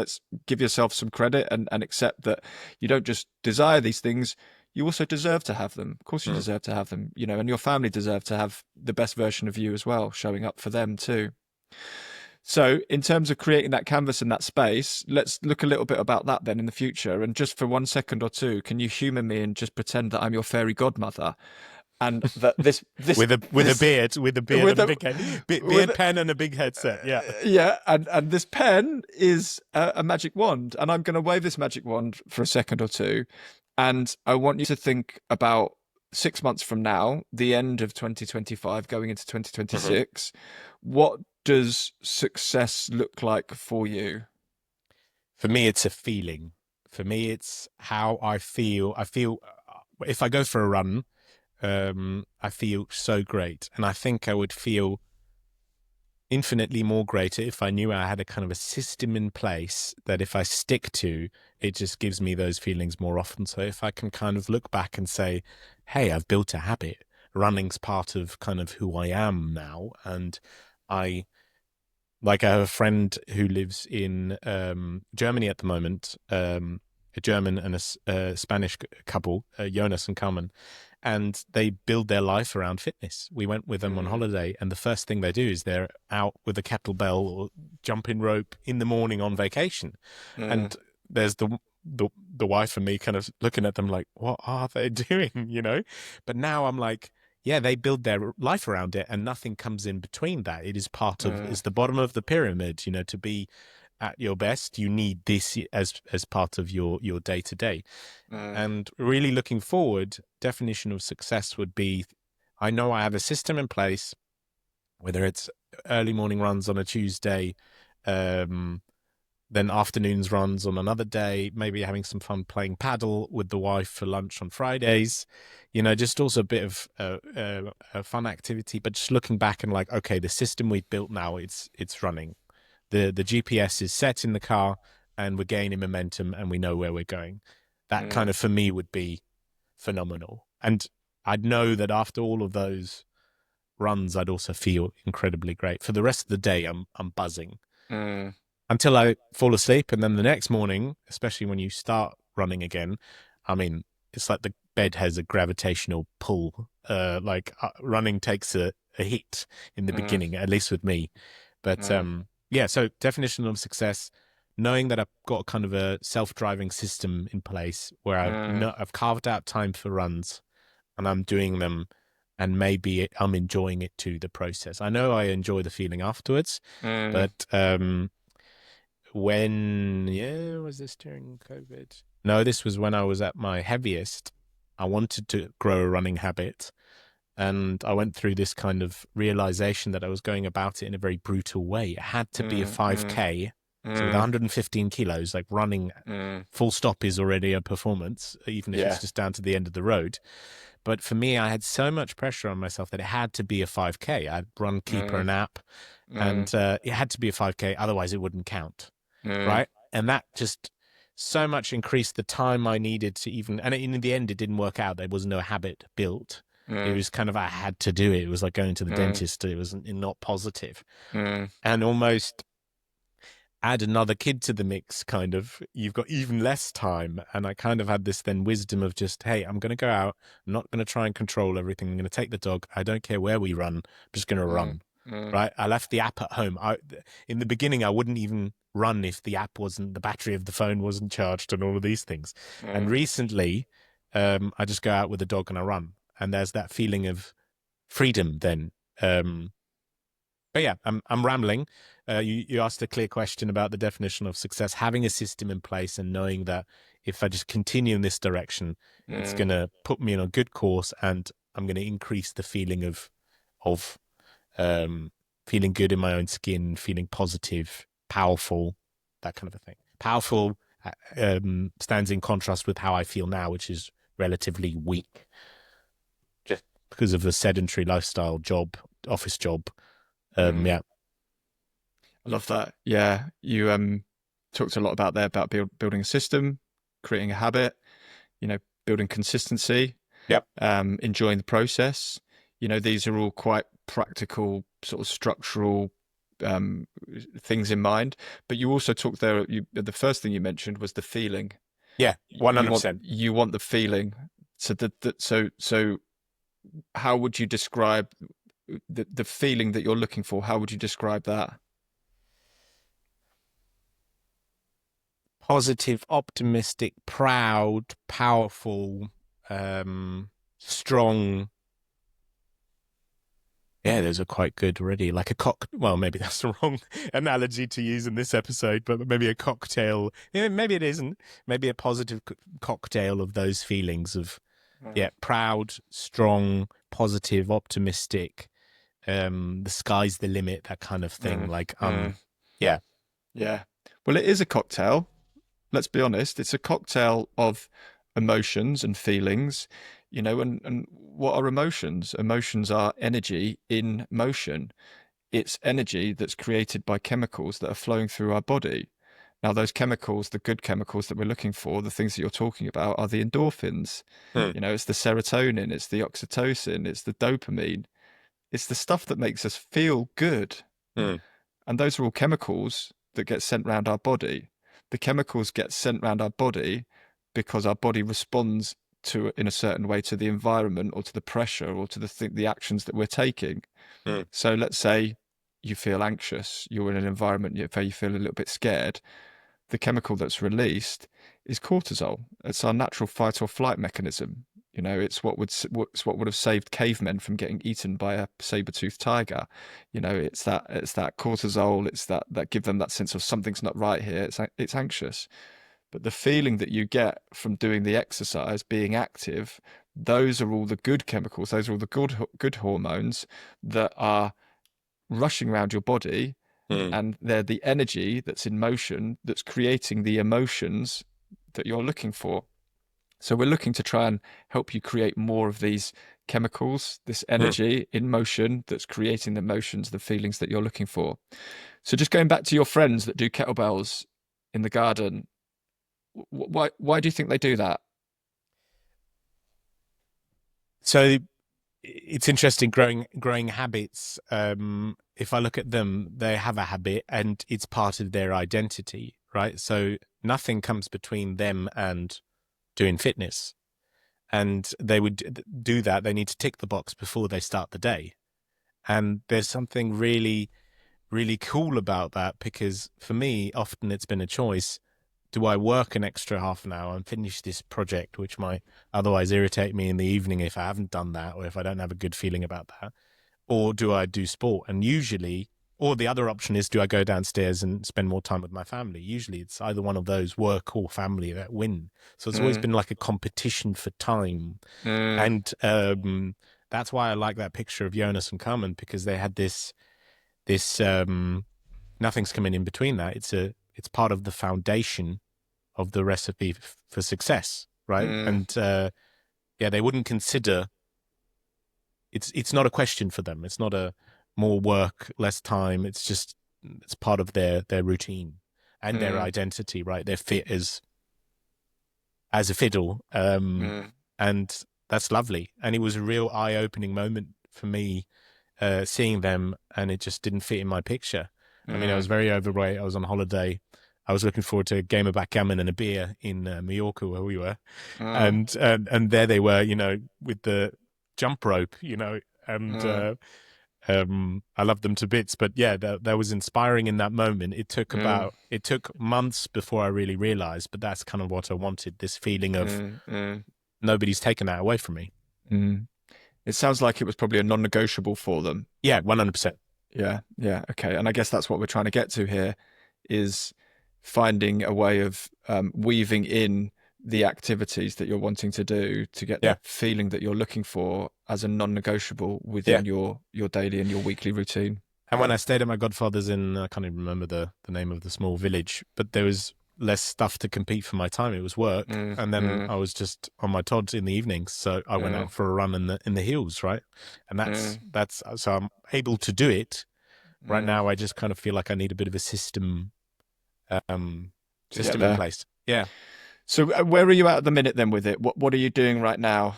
give yourself some credit and accept that you don't just desire these things, you also deserve to have them. Of course you deserve to have them, you know, and your family deserve to have the best version of you as well, showing up for them too. So, in terms of creating that canvas and that space, let's look a little bit about that then in the future. And just for 1 second or two, can you humor me and just pretend that I'm your fairy godmother, and that this With a beard, with a beard with and a a big head, with beard, pen, and a big headset. Yeah. yeah, and this pen is a magic wand, and I'm going to wave this magic wand for a second or two, and I want you to think about 6 months from now, the end of 2025, going into 2026. What does success look like for you? For me, it's a feeling. For me, it's how I feel. I feel if I go for a run, I feel so great, and I think I would feel infinitely more greater if I knew I had a kind of a system in place that if I stick to, it just gives me those feelings more often. So if I can kind of look back and say, hey, I've built a habit, running's part of kind of who I am now. And I have a friend who lives in Germany at the moment, a German and a Spanish couple, Jonas and Carmen, and they build their life around fitness. We went with them on holiday, and the first thing they do is they're out with a kettlebell or jumping rope in the morning on vacation. And there's the wife and me kind of looking at them like, what are they doing? You know? But now I'm like, yeah, they build their life around it, and nothing comes in between that. It is part of, it's the bottom of the pyramid, you know, to be at your best, you need this as part of your day to day. And really looking forward, definition of success would be, I know I have a system in place, whether it's early morning runs on a Tuesday, then afternoons runs on another day, maybe having some fun playing paddle with the wife for lunch on Fridays, you know, just also a bit of a fun activity, but just looking back and like, okay, the system we've built now, it's running. The GPS is set in the car and we're gaining momentum and we know where we're going. That kind of, for me, would be phenomenal. And I'd know that after all of those runs, I'd also feel incredibly great. For the rest of the day, I'm buzzing until I fall asleep. And then the next morning, especially when you start running again, I mean, it's like the bed has a gravitational pull. Running takes a hit in the beginning, at least with me. But yeah, so definition of success, knowing that I've got kind of a self-driving system in place where I've carved out time for runs and I'm doing them, and maybe I'm enjoying it too, the process. I know I enjoy the feeling afterwards, but was this during COVID? No, this was when I was at my heaviest. I wanted to grow a running habit. And I went through this kind of realization that I was going about it in a very brutal way. It had to be a 5K. So with 115 kilos, like running full stop is already a performance, even if it's just down to the end of the road. But for me, I had so much pressure on myself that it had to be a 5K. I'd run Keeper and App, and it had to be a 5K. Otherwise, it wouldn't count, right? And that just so much increased the time I needed to even, and in the end, it didn't work out. There was no habit built. It was kind of, I had to do it. It was like going to the dentist. It was not positive. And almost add another kid to the mix, kind of, you've got even less time. And I kind of had this then wisdom of just, hey, I'm going to go out. I'm not going to try and control everything. I'm going to take the dog. I don't care where we run. I'm just going to run, right? I left the app at home. In the beginning, I wouldn't even run if the app wasn't, the battery of the phone wasn't charged and all of these things. And recently, I just go out with the dog and I run. And there's that feeling of freedom then. But yeah, I'm rambling. You asked a clear question about the definition of success, having a system in place and knowing that if I just continue in this direction, it's going to put me on a good course and I'm going to increase the feeling of feeling good in my own skin, feeling positive, powerful, that kind of a thing. Powerful stands in contrast with how I feel now, which is relatively weak. Just because of the sedentary lifestyle, office job. Yeah. I love that. Yeah. You talked a lot about building a system, creating a habit, you know, building consistency. Yep. Enjoying the process. You know, these are all quite practical, sort of structural things in mind. But you also talked there. The first thing you mentioned was the feeling. Yeah, 100%. You want the feeling. So so how would you describe the feeling that you're looking for? How would you describe that? Positive, optimistic, proud, powerful, strong. Yeah, those are quite good already. Like a well, maybe that's the wrong analogy to use in this episode, but maybe a cocktail. Yeah, maybe it isn't. Maybe a positive cocktail of those feelings of, proud, strong, positive, optimistic. The sky's the limit, that kind of thing. Yeah. Yeah. Well, it is a cocktail. Let's be honest. It's a cocktail of emotions and feelings, and what are emotions? Emotions are energy in motion. It's energy that's created by chemicals that are flowing through our body. Now, those chemicals, the good chemicals that we're looking for, the things that you're talking about, are the endorphins. It's the serotonin, it's the oxytocin, it's the dopamine. It's the stuff that makes us feel good. And those are all chemicals that get sent around our body. The chemicals get sent around our body because our body responds in a certain way to the environment or to the pressure or to the actions that we're taking. So let's say you feel anxious, you're in an environment where you feel a little bit scared. The chemical that's released is cortisol. It's our natural fight or flight mechanism. It's what would have saved cavemen from getting eaten by a saber-toothed tiger. It's that cortisol. It's that give them that sense of something's not right here. It's anxious. But the feeling that you get from doing the exercise, being active, those are all the good chemicals. Those are all the good hormones that are rushing around your body, and they're the energy that's in motion that's creating the emotions that you're looking for. So we're looking to try and help you create more of these chemicals, this energy in motion that's creating the emotions, the feelings that you're looking for. So just going back to your friends that do kettlebells in the garden, why do you think they do that? So it's interesting, growing habits. If I look at them, they have a habit and it's part of their identity, right? So nothing comes between them and doing fitness. And they would do that. They need to tick the box before they start the day. And there's something really, really cool about that, because for me, often it's been a choice. Do I work an extra half an hour and finish this project, which might otherwise irritate me in the evening if I haven't done that, or if I don't have a good feeling about that? Or do I do sport? And usually, or the other option is, do I go downstairs and spend more time with my family? Usually it's either one of those, work or family, that win. So it's always been like a competition for time. And that's why I like that picture of Jonas and Carmen, because they had this nothing's coming in between that. It's part of the foundation of the recipe for success, right? And they wouldn't consider, it's not a question for them. It's not a more work, less time. It's part of their routine and their identity, right? They're fit as a fiddle. And that's lovely. And it was a real eye-opening moment for me, seeing them, and it just didn't fit in my picture. I mean, I was very overweight. I was on holiday. I was looking forward to a game of backgammon and a beer in Mallorca, where we were. And there they were, with the jump rope, and I loved them to bits. But yeah, that was inspiring in that moment. It took months before I really realized, but that's kind of what I wanted, this feeling of nobody's taken that away from me. It sounds like it was probably a non-negotiable for them. Yeah, 100%. Yeah. Okay. And I guess that's what we're trying to get to here, is finding a way of weaving in the activities that you're wanting to do to get that feeling that you're looking for as a non-negotiable within your daily and your weekly routine. And when I stayed at my godfather's I can't even remember the name of the small village, but there was less stuff to compete for my time. It was work. And then I was just on my tods in the evenings. So I went out for a run in the hills, right? And that's so I'm able to do it. Right now, I just kind of feel like I need a bit of a system in place. Yeah. So where are you at the minute then with it? What are you doing right now?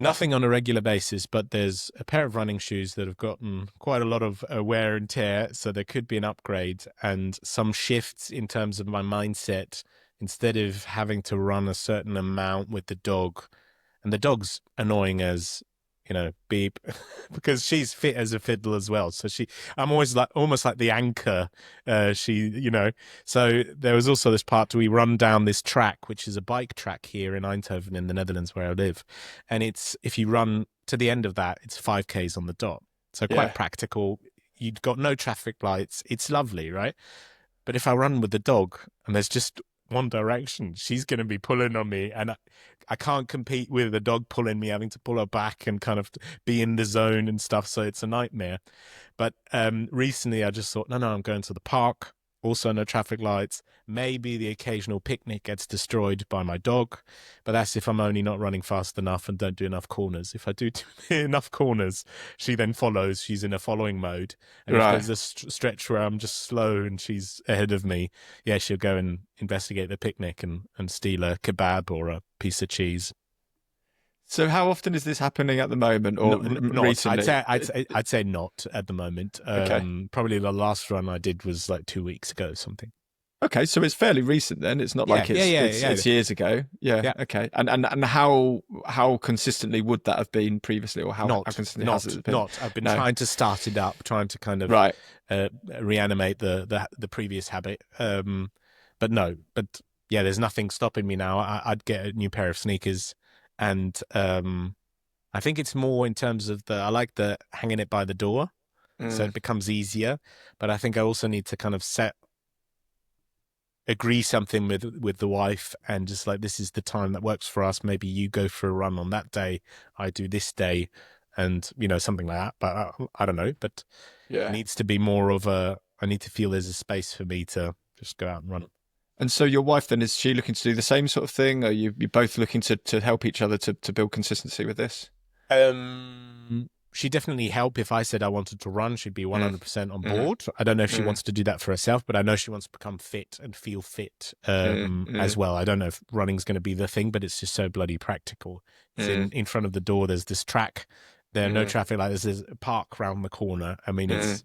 Nothing on a regular basis, but there's a pair of running shoes that have gotten quite a lot of wear and tear. So there could be an upgrade and some shifts in terms of my mindset. Instead of having to run a certain amount with the dog, and the dog's annoying as, beep, because she's fit as a fiddle as well. So I'm always almost like the anchor. So there was also this part we run down this track, which is a bike track here in Eindhoven in the Netherlands where I live. And if you run to the end of that, it's 5Ks on the dot. So quite practical. You've got no traffic lights. It's lovely, right? But if I run with the dog and there's just one direction, she's going to be pulling on me, and I can't compete with the dog pulling me, having to pull her back and kind of be in the zone and stuff. So it's a nightmare. But recently I just thought, no, I'm going to the park. Also no traffic lights. Maybe the occasional picnic gets destroyed by my dog, but that's if I'm only not running fast enough and don't do enough corners. If I do enough corners, she then follows. She's in a following mode. And if there's a stretch where I'm just slow and she's ahead of me, yeah, she'll go and investigate the picnic and steal a kebab or a piece of cheese. So how often is this happening at the moment, or not recently? I'd say not at the moment. Okay. Probably the last run I did was like 2 weeks ago or something. Okay, so it's fairly recent then. It's not like it's years ago. Yeah. Okay. And how consistently would that have been previously, or how consistently has it been? I've been trying to start it up, trying to kind of reanimate the previous habit. But yeah, there's nothing stopping me now. I'd get a new pair of sneakers. And I think it's more in terms of I like the hanging it by the door, so it becomes easier. But I think I also need to kind of agree something with the wife, and just like, this is the time that works for us. Maybe you go for a run on that day, I do this day, and something like that. But I don't know. But it needs to be more of I need to feel there's a space for me to just go out and run. And so your wife then, is she looking to do the same sort of thing? Are you both looking to help each other to build consistency with this? She'd definitely help. If I said I wanted to run, she'd be 100% on board. I don't know if she wants to do that for herself, but I know she wants to become fit and feel fit as well. I don't know if running's going to be the thing, but it's just so bloody practical. It's in front of the door. There's this track. There are no traffic lights. There's a park round the corner. I mean, it's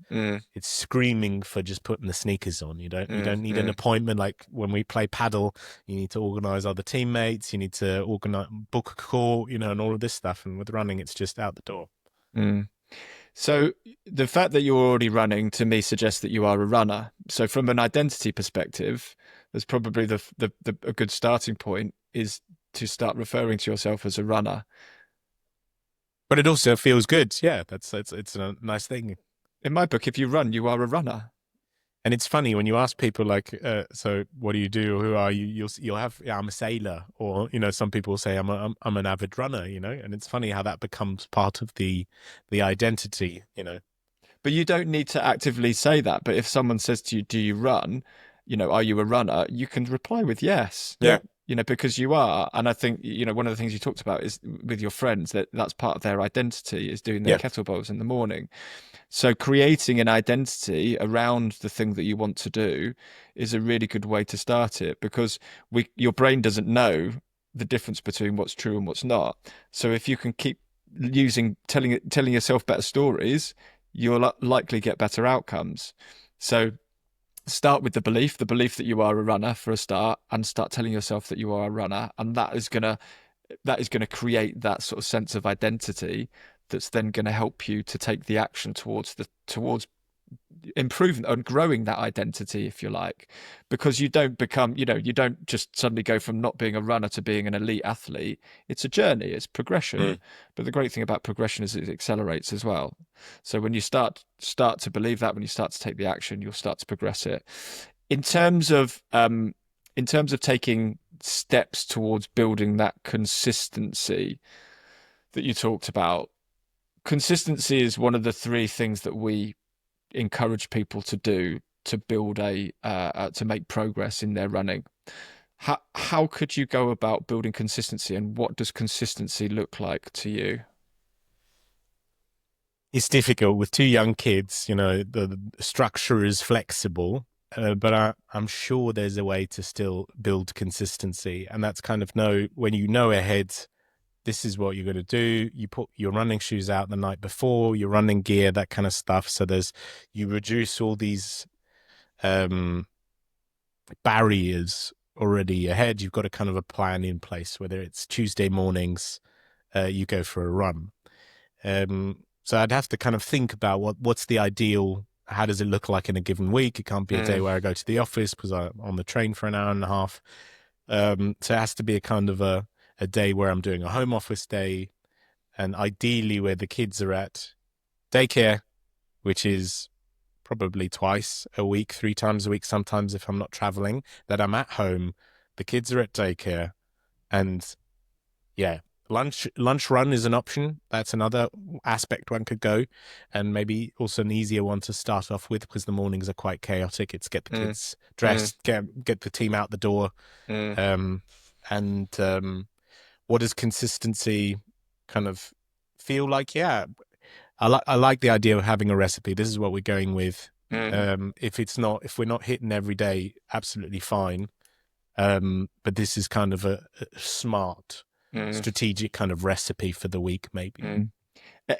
screaming for just putting the sneakers on. You don't need an appointment like when we play paddle. You need to organise other teammates. You need to book a call, and all of this stuff. And with running, it's just out the door. So the fact that you're already running, to me, suggests that you are a runner. So from an identity perspective, there's probably a good starting point is to start referring to yourself as a runner. But it also feels good. Yeah, it's a nice thing. In my book, if you run, you are a runner. And it's funny when you ask people like, so what do you do? Who are you? You'll have, I'm a sailor, or some people say I'm an avid runner. And it's funny how that becomes part of the identity. But you don't need to actively say that. But if someone says to you, "Do you run?" Are you a runner? You can reply with yes. Yeah. Because you are. And I think, one of the things you talked about is with your friends, that's part of their identity, is doing their kettlebells in the morning. So creating an identity around the thing that you want to do is a really good way to start it, because your brain doesn't know the difference between what's true and what's not. So if you can keep telling yourself better stories, you'll likely get better outcomes. So start with the belief that you are a runner for a start, and start telling yourself that you are a runner, and that is gonna create that sort of sense of identity that's then going to help you to take the action towards improving and growing that identity, if you like, because you don't become, you don't just suddenly go from not being a runner to being an elite athlete. It's a journey, it's progression. But the great thing about progression is it accelerates as well. So when you start to believe that, when you start to take the action, you'll start to progress it. In terms of taking steps towards building that consistency that you talked about, consistency is one of the three things that we encourage people to do to build to make progress in their running. How could you go about building consistency, and what does consistency look like to you? It's difficult with two young kids. The structure is flexible, but I'm sure there's a way to still build consistency, and that's kind of when you know ahead this is what you're going to do. You put your running shoes out the night before, your running gear, that kind of stuff. So you reduce all these barriers already ahead. You've got a kind of a plan in place, whether it's Tuesday mornings, you go for a run. So I'd have to kind of think about what's the ideal, how does it look like in a given week? It can't be a day where I go to the office because I'm on the train for an hour and a half. So it has to be a kind of a day where I'm doing a home office day, and ideally where the kids are at daycare, which is probably twice a week, 3 times a week, sometimes if I'm not traveling, that I'm at home, the kids are at daycare, and yeah, lunch run is an option. That's another aspect one could go, and maybe also an easier one to start off with because the mornings are quite chaotic. It's get the kids dressed, get the team out the door, and what does consistency kind of feel like? Yeah, I like the idea of having a recipe. This is what we're going with. If we're not hitting every day, absolutely fine. But this is kind of a smart, strategic kind of recipe for the week, maybe.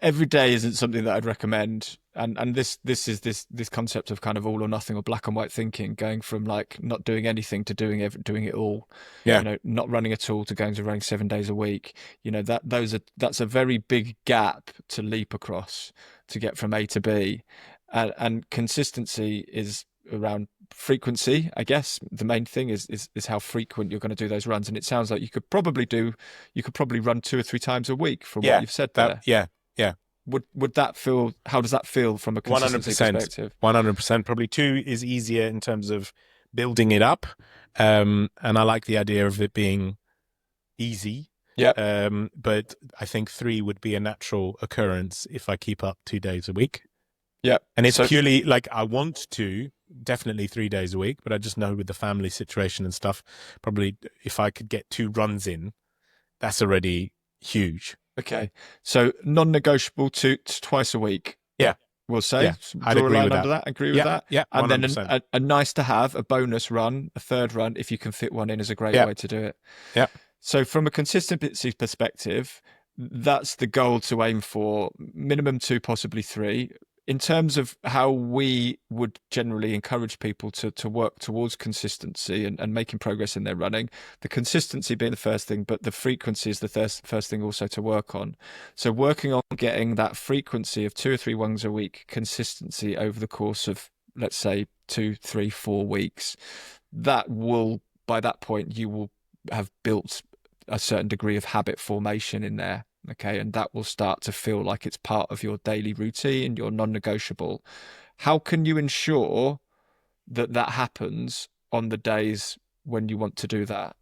Every day isn't something that I'd recommend, and this is this concept of kind of all or nothing or black and white thinking, going from like not doing anything to doing it all. Yeah. You know, not running at all to going to running 7 days a week. You know, that's a very big gap to leap across to get from A to B, and consistency is around frequency. I guess the main thing is how frequent you're going to do those runs, and it sounds like you could probably run 2 or 3 times a week from what you've said there. Yeah. Would that feel? How does that feel from a consistency perspective? 100%. Probably 2 is easier in terms of building it up, and I like the idea of it being easy. Yeah. But I think 3 would be a natural occurrence if I keep up 2 days a week. Yeah. And it's purely like I want to definitely 3 days a week, but I just know with the family situation and stuff, probably if I could get 2 runs in, that's already huge. Okay. So non-negotiable twice a week. Yeah. We'll say. Yeah, I'd Draw a agree line with under that. Agree with that? Yeah. 100%. And then a nice to have, a bonus run, a third run, if you can fit one in, is a great way to do it. Yeah. So from a consistency perspective, that's the goal to aim for. Minimum 2, possibly 3. In terms of how we would generally encourage people to work towards consistency and making progress in their running, the consistency being the first thing, but the frequency is the first thing also to work on. So working on getting that frequency of 2 or 3 runs a week, consistency over the course of, let's say, 2, 3, 4 weeks, that will, by that point, you will have built a certain degree of habit formation in there. Okay, and that will start to feel like it's part of your daily routine, your non-negotiable. How can you ensure that happens on the days when you want to do that?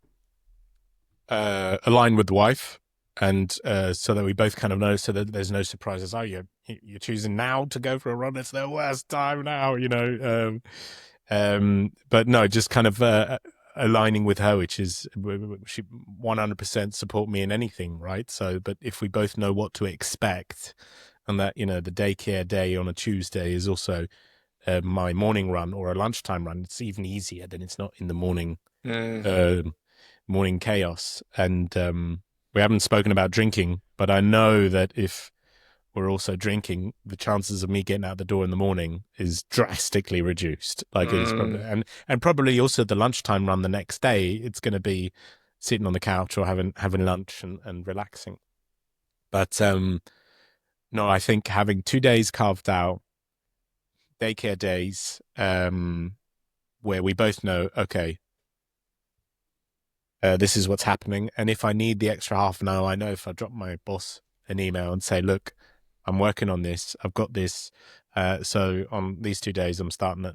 Align with the wife, and so that we both kind of know, so that there's no surprises. Oh, you're choosing now to go for a run. It's the worst time now, you know. But no, just kind of aligning with her, which is she 100% support me in anything, right? So, but if we both know what to expect, and that, you know, the daycare day on a Tuesday is also my morning run or a lunchtime run, it's even easier. Then it's not in the morning morning chaos. And we haven't spoken about drinking, but I know that if we're also drinking, the chances of me getting out the door in the morning is drastically reduced. Like it's probably, and probably also the lunchtime run the next day, it's going to be sitting on the couch or having lunch and relaxing. But no, I think having 2 days carved out, daycare days, where we both know, okay, this is what's happening. And if I need the extra half an hour, I know if I drop my boss an email and say, look, I'm working on this, I've got this. So on these 2 days, I'm starting at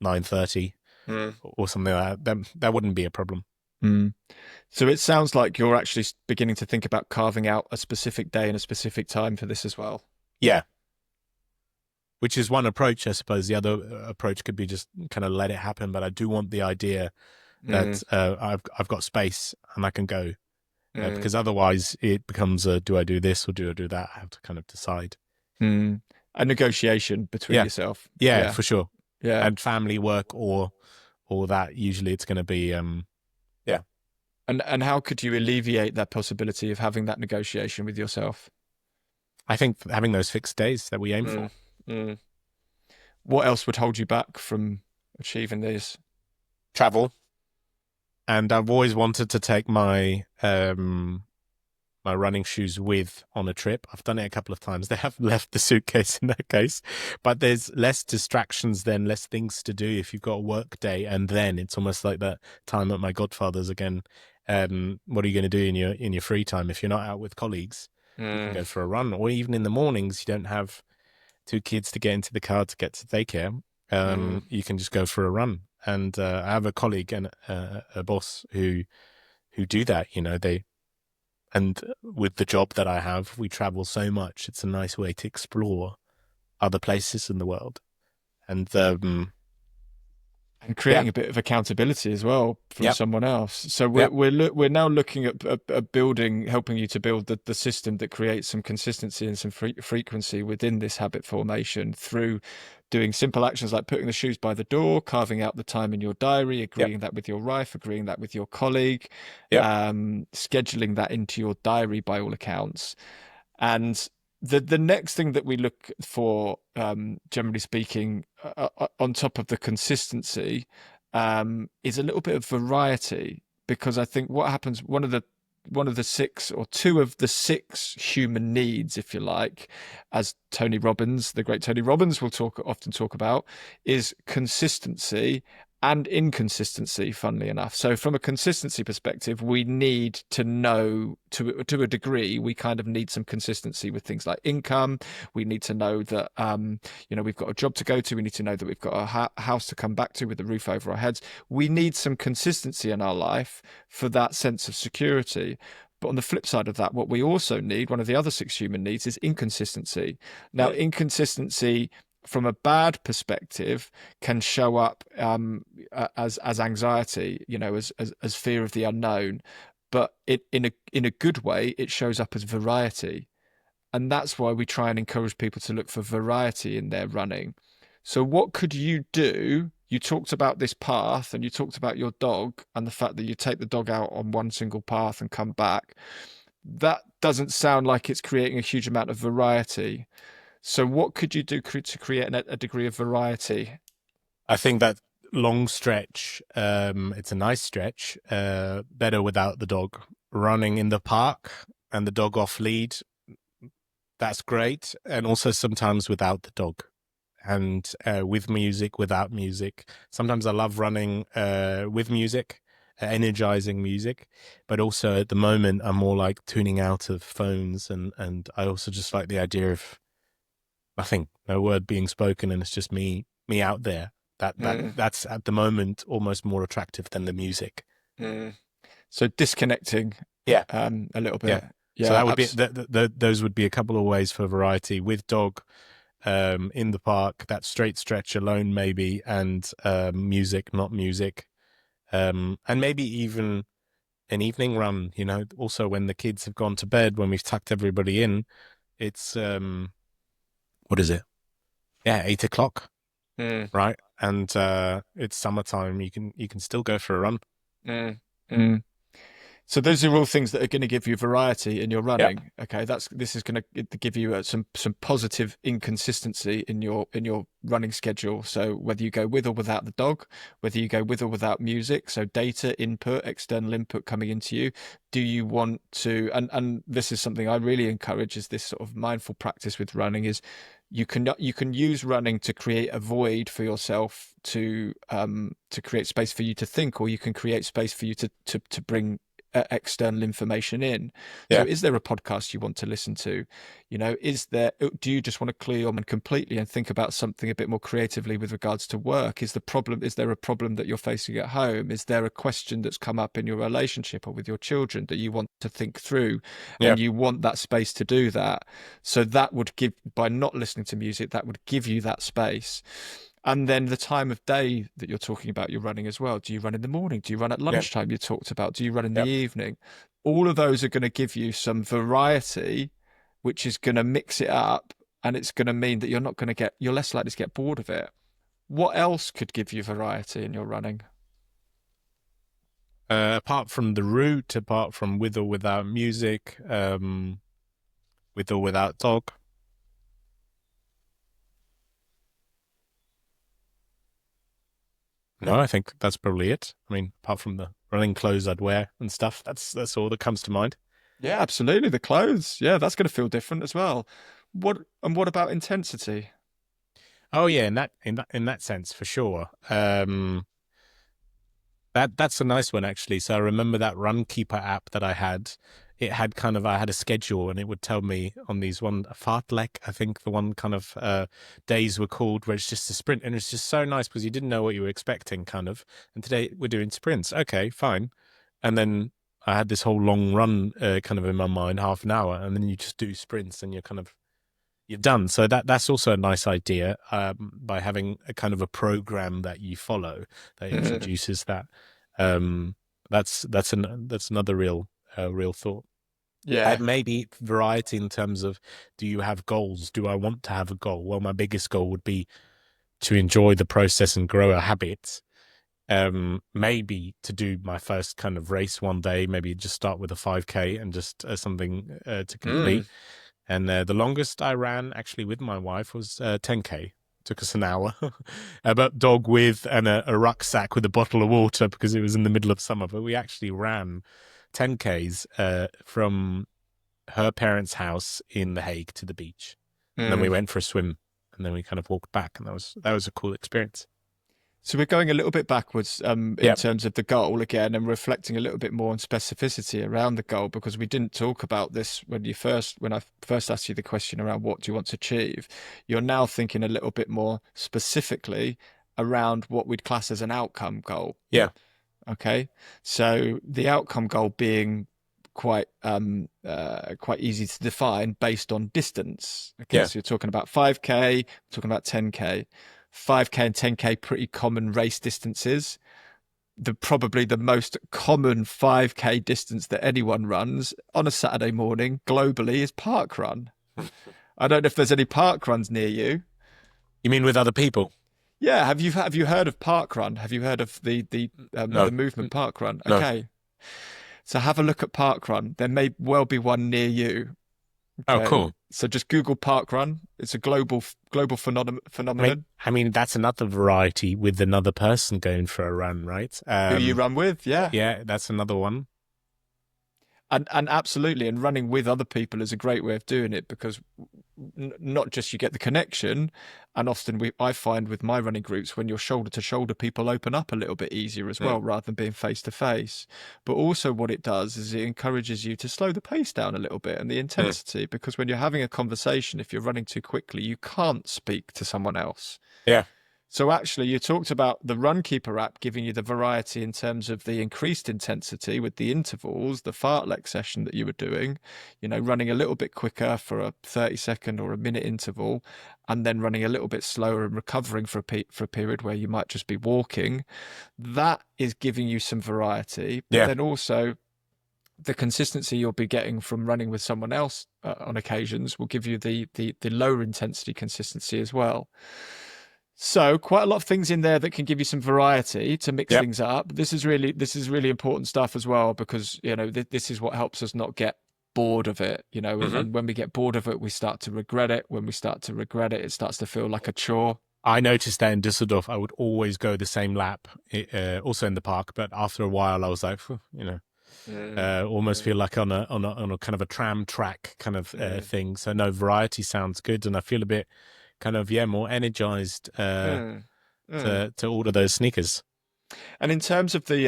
9:30 or something like that. That wouldn't be a problem. So it sounds like you're actually beginning to think about carving out a specific day and a specific time for this as well. Yeah. Which is one approach, I suppose. The other approach could be just kind of let it happen. But I do want the idea that I've got space and I can go. Because otherwise it becomes do I do this or do I do that? I have to kind of decide. A negotiation between yourself. Yeah, for sure. Yeah. And family, work, or that. Usually it's going to be, And how could you alleviate that possibility of having that negotiation with yourself? I think having those fixed days that we aim Mm, for. mm. What else would hold you back from achieving these? Travel. And I've always wanted to take my running shoes with on a trip. I've done it a couple of times. They have left the suitcase in that case, but there's less distractions then, less things to do if you've got a work day. And then it's almost like that time at my godfather's again. What are you going to do in your free time if you're not out with colleagues? You can Mm, go for a run, or even in the mornings, you don't have two kids to get into the car to get to daycare. mm, You can just go for a run. And I have a colleague and a boss who do that. You know, and with the job that I have, we travel so much. It's a nice way to explore other places in the world. And and yeah, creating a bit of accountability as well from yep, someone else. So yep, we're now looking at building, helping you to build the system that creates some consistency and some frequency within this habit formation through doing simple actions like putting the shoes by the door, carving out the time in your diary, yep, agreeing that with your wife, agreeing that with your colleague, yep. scheduling that into your diary by all accounts. And the next thing that we look for, generally speaking, on top of the consistency, is a little bit of variety. Because I think what happens, one of the six or two of the six human needs, if you like, as Tony Robbins, the great Tony Robbins, will often talk about, is consistency and inconsistency, funnily enough. So from a consistency perspective, we need to know to a degree, we kind of need some consistency with things like income. We need to know that, we've got a job to go to. We need to know that we've got a house to come back to with a roof over our heads. We need some consistency in our life for that sense of security. But on the flip side of that, what we also need, one of the other six human needs, is inconsistency. Now, inconsistency from a bad perspective can show up as anxiety, as fear of the unknown, but in a good way, it shows up as variety, and that's why we try and encourage people to look for variety in their running. So, what could you do? You talked about this path, and you talked about your dog, and the fact that you take the dog out on one single path and come back. That doesn't sound like it's creating a huge amount of variety. So what could you do to create a degree of variety? I think that long stretch, it's a nice stretch, better without the dog. Running in the park and the dog off lead, that's great. And also sometimes without the dog. And with music, without music. Sometimes I love running with music, energizing music, but also at the moment I'm more like tuning out of phones, and I also just like the idea of nothing, no word being spoken, and it's just me out there. That's at the moment almost more attractive than the music. Mm. So disconnecting, Yeah, a little yeah. bit. So Yeah, that would be those would be a couple of ways for variety with dog. In the park, that straight stretch alone, maybe, and music, not music, and maybe even an evening run. You know, also when the kids have gone to bed, when we've tucked everybody in, it's what is it? Yeah, 8 o'clock, Mm, right? And it's summertime. You can still go for a run. mm, mm. So those are all things that are going to give you variety in your Yep. running. Okay, this is going to give you some positive inconsistency in your running schedule. So whether you go with or without the dog, whether you go with or without music, so data input, external input coming into you, do you want to? And this is something I really encourage, is this sort of mindful practice with running, is you can use running to create a void for yourself to create space for you to think, or you can create space for you to bring external information in. So Yeah. is there a podcast you want to listen to? Do you just want to clear your mind completely and think about something a bit more creatively with regards to work? Is there a problem that you're facing at home? Is there a question that's come up in your relationship or with your children that you want to think through, Yeah. and you want that space to do that? So that would give, by not listening to music, that would give you that space. And then the time of day that you're talking about, you're running as well. Do you run in the morning? Do you run at Yeah. lunchtime? You talked about. Do you run in the Yep. evening? All of those are going to give you some variety, which is going to mix it up, and it's going to mean that you're less likely to get bored of it. What else could give you variety in your running? Apart from the route, apart from with or without music, with or without dog. No, I think that's probably it. I mean, apart from the running clothes I'd wear and stuff, that's all that comes to mind. Yeah, absolutely. The clothes. Yeah, that's going to feel different as well. What about intensity? Oh yeah, in that sense for sure. That's a nice one actually. So I remember that Runkeeper app that I had. It had kind of I had a schedule and it would tell me on these one fartlek, I think the one kind of days were called where it's just a sprint and it's just so nice because you didn't know what you were expecting kind of. And today we're doing sprints. Okay, fine. And then I had this whole long run kind of in my mind, half an hour, and then you just do sprints and you're done. So that's also a nice idea by having a kind of a program that you follow that introduces that. Um, that's another real thought. Yeah. Maybe variety in terms of, do you have goals? Do I want to have a goal? Well, my biggest goal would be to enjoy the process and grow a habit. Maybe to do my first kind of race one day, maybe just start with a 5K and just something to complete. And the longest I ran actually with my wife was 10K. Took us an hour. About dog with and a rucksack with a bottle of water because it was in the middle of summer. But we actually ran 10Ks from her parents' house in The Hague to the beach. And then we went for a swim and then we kind of walked back. And that was a cool experience. So we're going a little bit backwards in Yep. terms of the goal again, and reflecting a little bit more on specificity around the goal, because we didn't talk about this when I first asked you the question around what do you want to achieve. You're now thinking a little bit more specifically around what we'd class as an outcome goal. Yeah. Okay, so the outcome goal being quite easy to define based on distance. Okay, Yeah. so you're talking about 5K, talking about 10K. 5K and 10K pretty common race distances. Probably the most common 5K distance that anyone runs on a Saturday morning globally is park run. I don't know if there's any park runs near you. You mean with other people? Yeah, have you heard of park run? Have you heard of the No. movement park run? No. Okay. So have a look at park run. There may well be one near you. Oh, Okay. cool. So just Google park run. It's a global phenomenon. I mean, that's another variety with another person going for a run, right? Who you run with, yeah. Yeah, that's another one. And absolutely, and running with other people is a great way of doing it, because not just you get the connection, and often I find with my running groups, when you're shoulder to shoulder, people open up a little bit easier as well, rather than being face to face. But also what it does is it encourages you to slow the pace down a little bit and the intensity, because when you're having a conversation, if you're running too quickly, you can't speak to someone else. Yeah. So actually, you talked about the Runkeeper app giving you the variety in terms of the increased intensity with the intervals, the fartlek session that you were doing, running a little bit quicker for a 30-second or a minute interval, and then running a little bit slower and recovering for a period where you might just be walking. That is giving you some variety, but then also the consistency you'll be getting from running with someone else on occasions will give you the lower intensity consistency as well. So quite a lot of things in there that can give you some variety to mix things up. This is really important stuff as well, because this is what helps us not get bored of it. And when we get bored of it, we start to regret it. When we start to regret it, it starts to feel like a chore. I noticed that in Düsseldorf, I would always go the same lap, also in the park. But after a while, I was like, almost feel like on a kind of a tram track kind of thing. So no, variety sounds good, and I feel a bit kind of more energized to order those sneakers. And in terms of the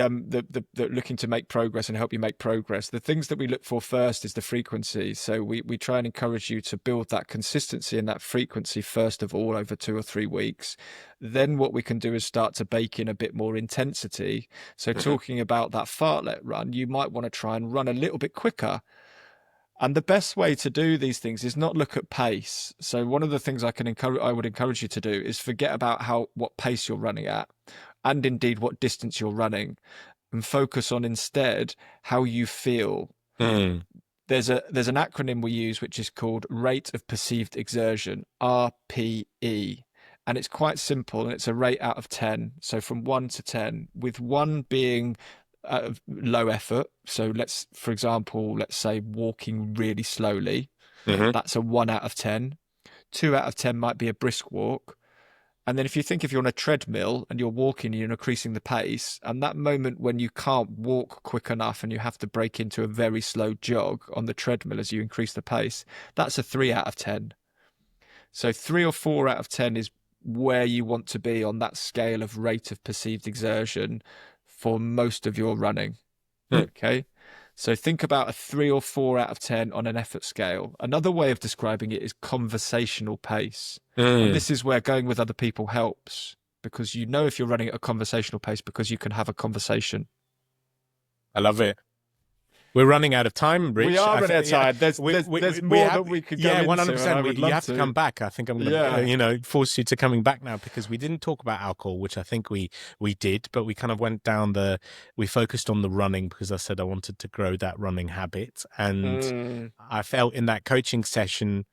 looking to make progress and help you make progress, the things that we look for first is the frequency. So we try and encourage you to build that consistency and that frequency first of all over 2 or 3 weeks. Then what we can do is start to bake in a bit more intensity. So talking about that fartlek run, you might want to try and run a little bit quicker. And the best way to do these things is not look at pace. So one of the things I would encourage you to do is forget about what pace you're running at, and indeed what distance you're running, and focus on instead how you feel. There's an acronym we use which is called rate of perceived exertion, RPE. And it's quite simple, and it's a rate out of 10. So from 1 to 10, with 1 being low effort. So for example, let's say walking really slowly. Hmm. That's a 1 out of 10. 2 out of 10 might be a brisk walk. And then if you're on a treadmill and you're walking, you're increasing the pace, and that moment when you can't walk quick enough and you have to break into a very slow jog on the treadmill as you increase the pace, that's a 3 out of 10. So 3 or 4 out of 10 is where you want to be on that scale of rate of perceived exertion for most of your running. Okay. So think about a 3 or 4 out of 10 on an effort scale. Another way of describing it is conversational pace. And this is where going with other people helps, because you know if you're running at a conversational pace because you can have a conversation. I love it. We're running out of time, Rich. We are running out of time. There's more that we could go into. 100%. You have to come back. I think I'm going to, force you to coming back now, because we didn't talk about alcohol, which I think we did, but we kind of went down we focused on the running because I said I wanted to grow that running habit. And I felt in that coaching session,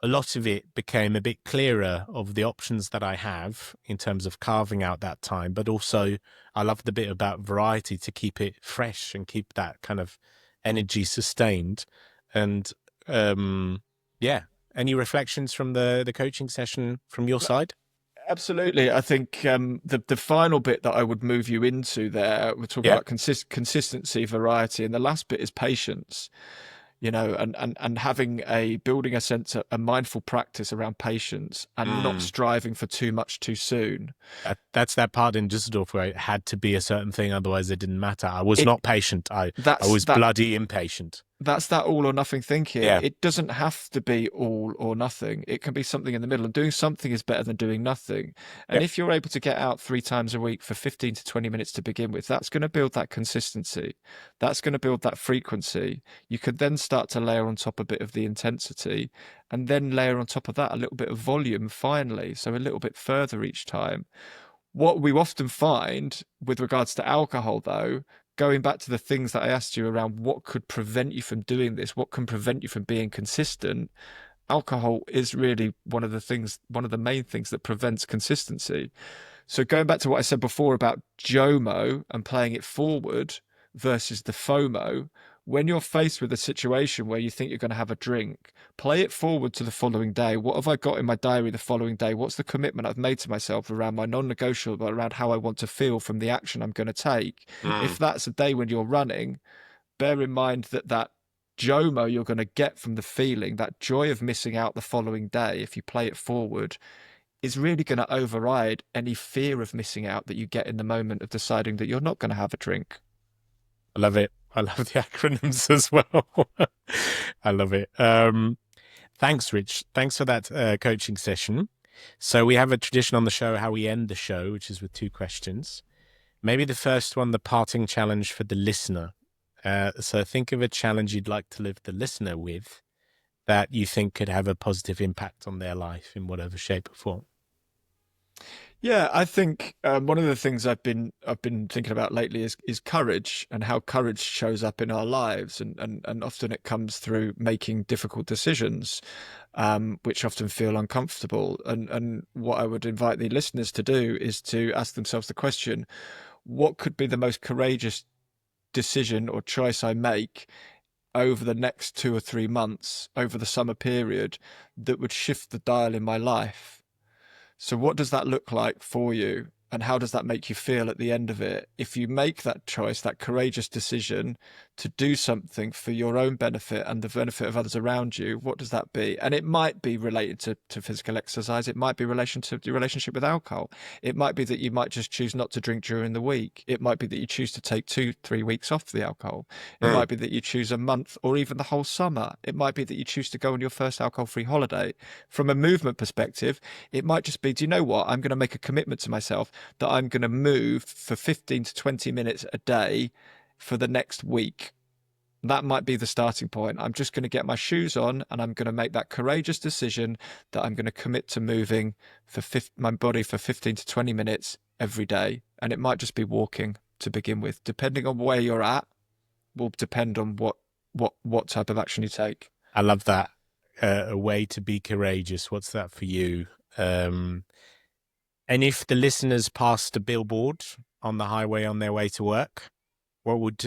a lot of it became a bit clearer of the options that I have in terms of carving out that time. But also I love the bit about variety to keep it fresh and keep that kind of energy sustained. And any reflections from the coaching session from your side? Absolutely. I think the final bit that I would move you into there, we're talking about consistency, variety, and the last bit is patience. And building a mindful practice around patience and not striving for too much too soon. That's that part in Düsseldorf where it had to be a certain thing, otherwise it didn't matter. I was not patient. I was bloody impatient. That's that all or nothing thinking. Yeah. It doesn't have to be all or nothing. It can be something in the middle, and doing something is better than doing nothing. And if you're able to get out 3 times a week for 15 to 20 minutes to begin with, that's going to build that consistency. That's going to build that frequency. You could then start to layer on top a bit of the intensity, and then layer on top of that a little bit of volume finally, so a little bit further each time. What we often find with regards to alcohol, though, going back to the things that I asked you around what could prevent you from doing this, what can prevent you from being consistent, alcohol is really one of the main things that prevents consistency. So going back to what I said before about JOMO and playing it forward versus the FOMO, when you're faced with a situation where you think you're going to have a drink, play it forward to the following day. What have I got in my diary the following day? What's the commitment I've made to myself around my non-negotiable, around how I want to feel from the action I'm going to take? If that's a day when you're running, bear in mind that JOMO you're going to get from the feeling, that joy of missing out the following day, if you play it forward, is really going to override any fear of missing out that you get in the moment of deciding that you're not going to have a drink. I love it. I love the acronyms as well. I love it. Thanks, Rich. Thanks for that coaching session. So we have a tradition on the show, how we end the show, which is with 2 questions. Maybe the first one, the parting challenge for the listener. So think of a challenge you'd like to leave the listener with that you think could have a positive impact on their life in whatever shape or form. Yeah, I think one of the things I've been thinking about lately is courage, and how courage shows up in our lives, and often it comes through making difficult decisions, which often feel uncomfortable. And what I would invite the listeners to do is to ask themselves the question: what could be the most courageous decision or choice I make over the next 2 or 3 months, over the summer period, that would shift the dial in my life? So what does that look like for you? And how does that make you feel at the end of it? If you make that choice, that courageous decision to do something for your own benefit and the benefit of others around you, what does that be? And it might be related to physical exercise. It might be relation to your relationship with alcohol. It might be that you might just choose not to drink during the week. It might be that you choose to take 2-3 weeks off the alcohol. It might be that you choose a month or even the whole summer. It might be that you choose to go on your first alcohol-free holiday. From a movement perspective, it might just be, do you know what? I'm going to make a commitment to myself that I'm going to move for 15 to 20 minutes a day for the next week. That might be the starting point. I'm just going to get my shoes on, and I'm going to make that courageous decision that I'm going to commit to moving my body for 15 to 20 minutes every day. And it might just be walking to begin with. Depending on where you're at, will depend on what type of action you take. I love that. A way to be courageous. What's that for you? And if the listeners passed a billboard on the highway on their way to work, what would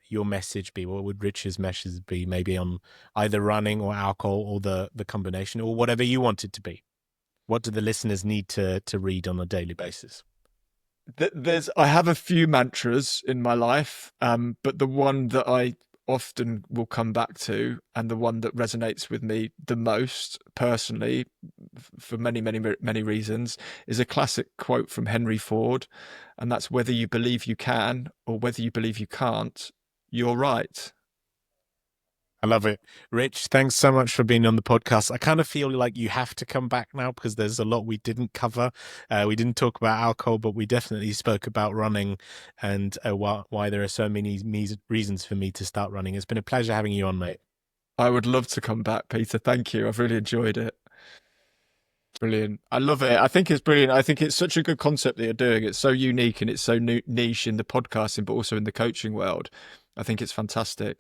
your message be? What would Rich's message be? Maybe on either running or alcohol or the combination, or whatever you want it to be. What do the listeners need to read on a daily basis? I have a few mantras in my life, but the one that I often will come back to, and the one that resonates with me the most personally, for many reasons, is a classic quote from Henry Ford, and that's, whether you believe you can or whether you believe you can't, you're right. I love it. Rich, thanks so much for being on the podcast. I kind of feel like you have to come back now because there's a lot we didn't cover. We didn't talk about alcohol, but we definitely spoke about running and why there are so many reasons for me to start running. It's been a pleasure having you on, mate. I would love to come back, Peter. Thank you. I've really enjoyed it. Brilliant. I love it. I think it's brilliant. I think it's such a good concept that you're doing. It's so unique and it's so niche in the podcasting, but also in the coaching world. I think it's fantastic.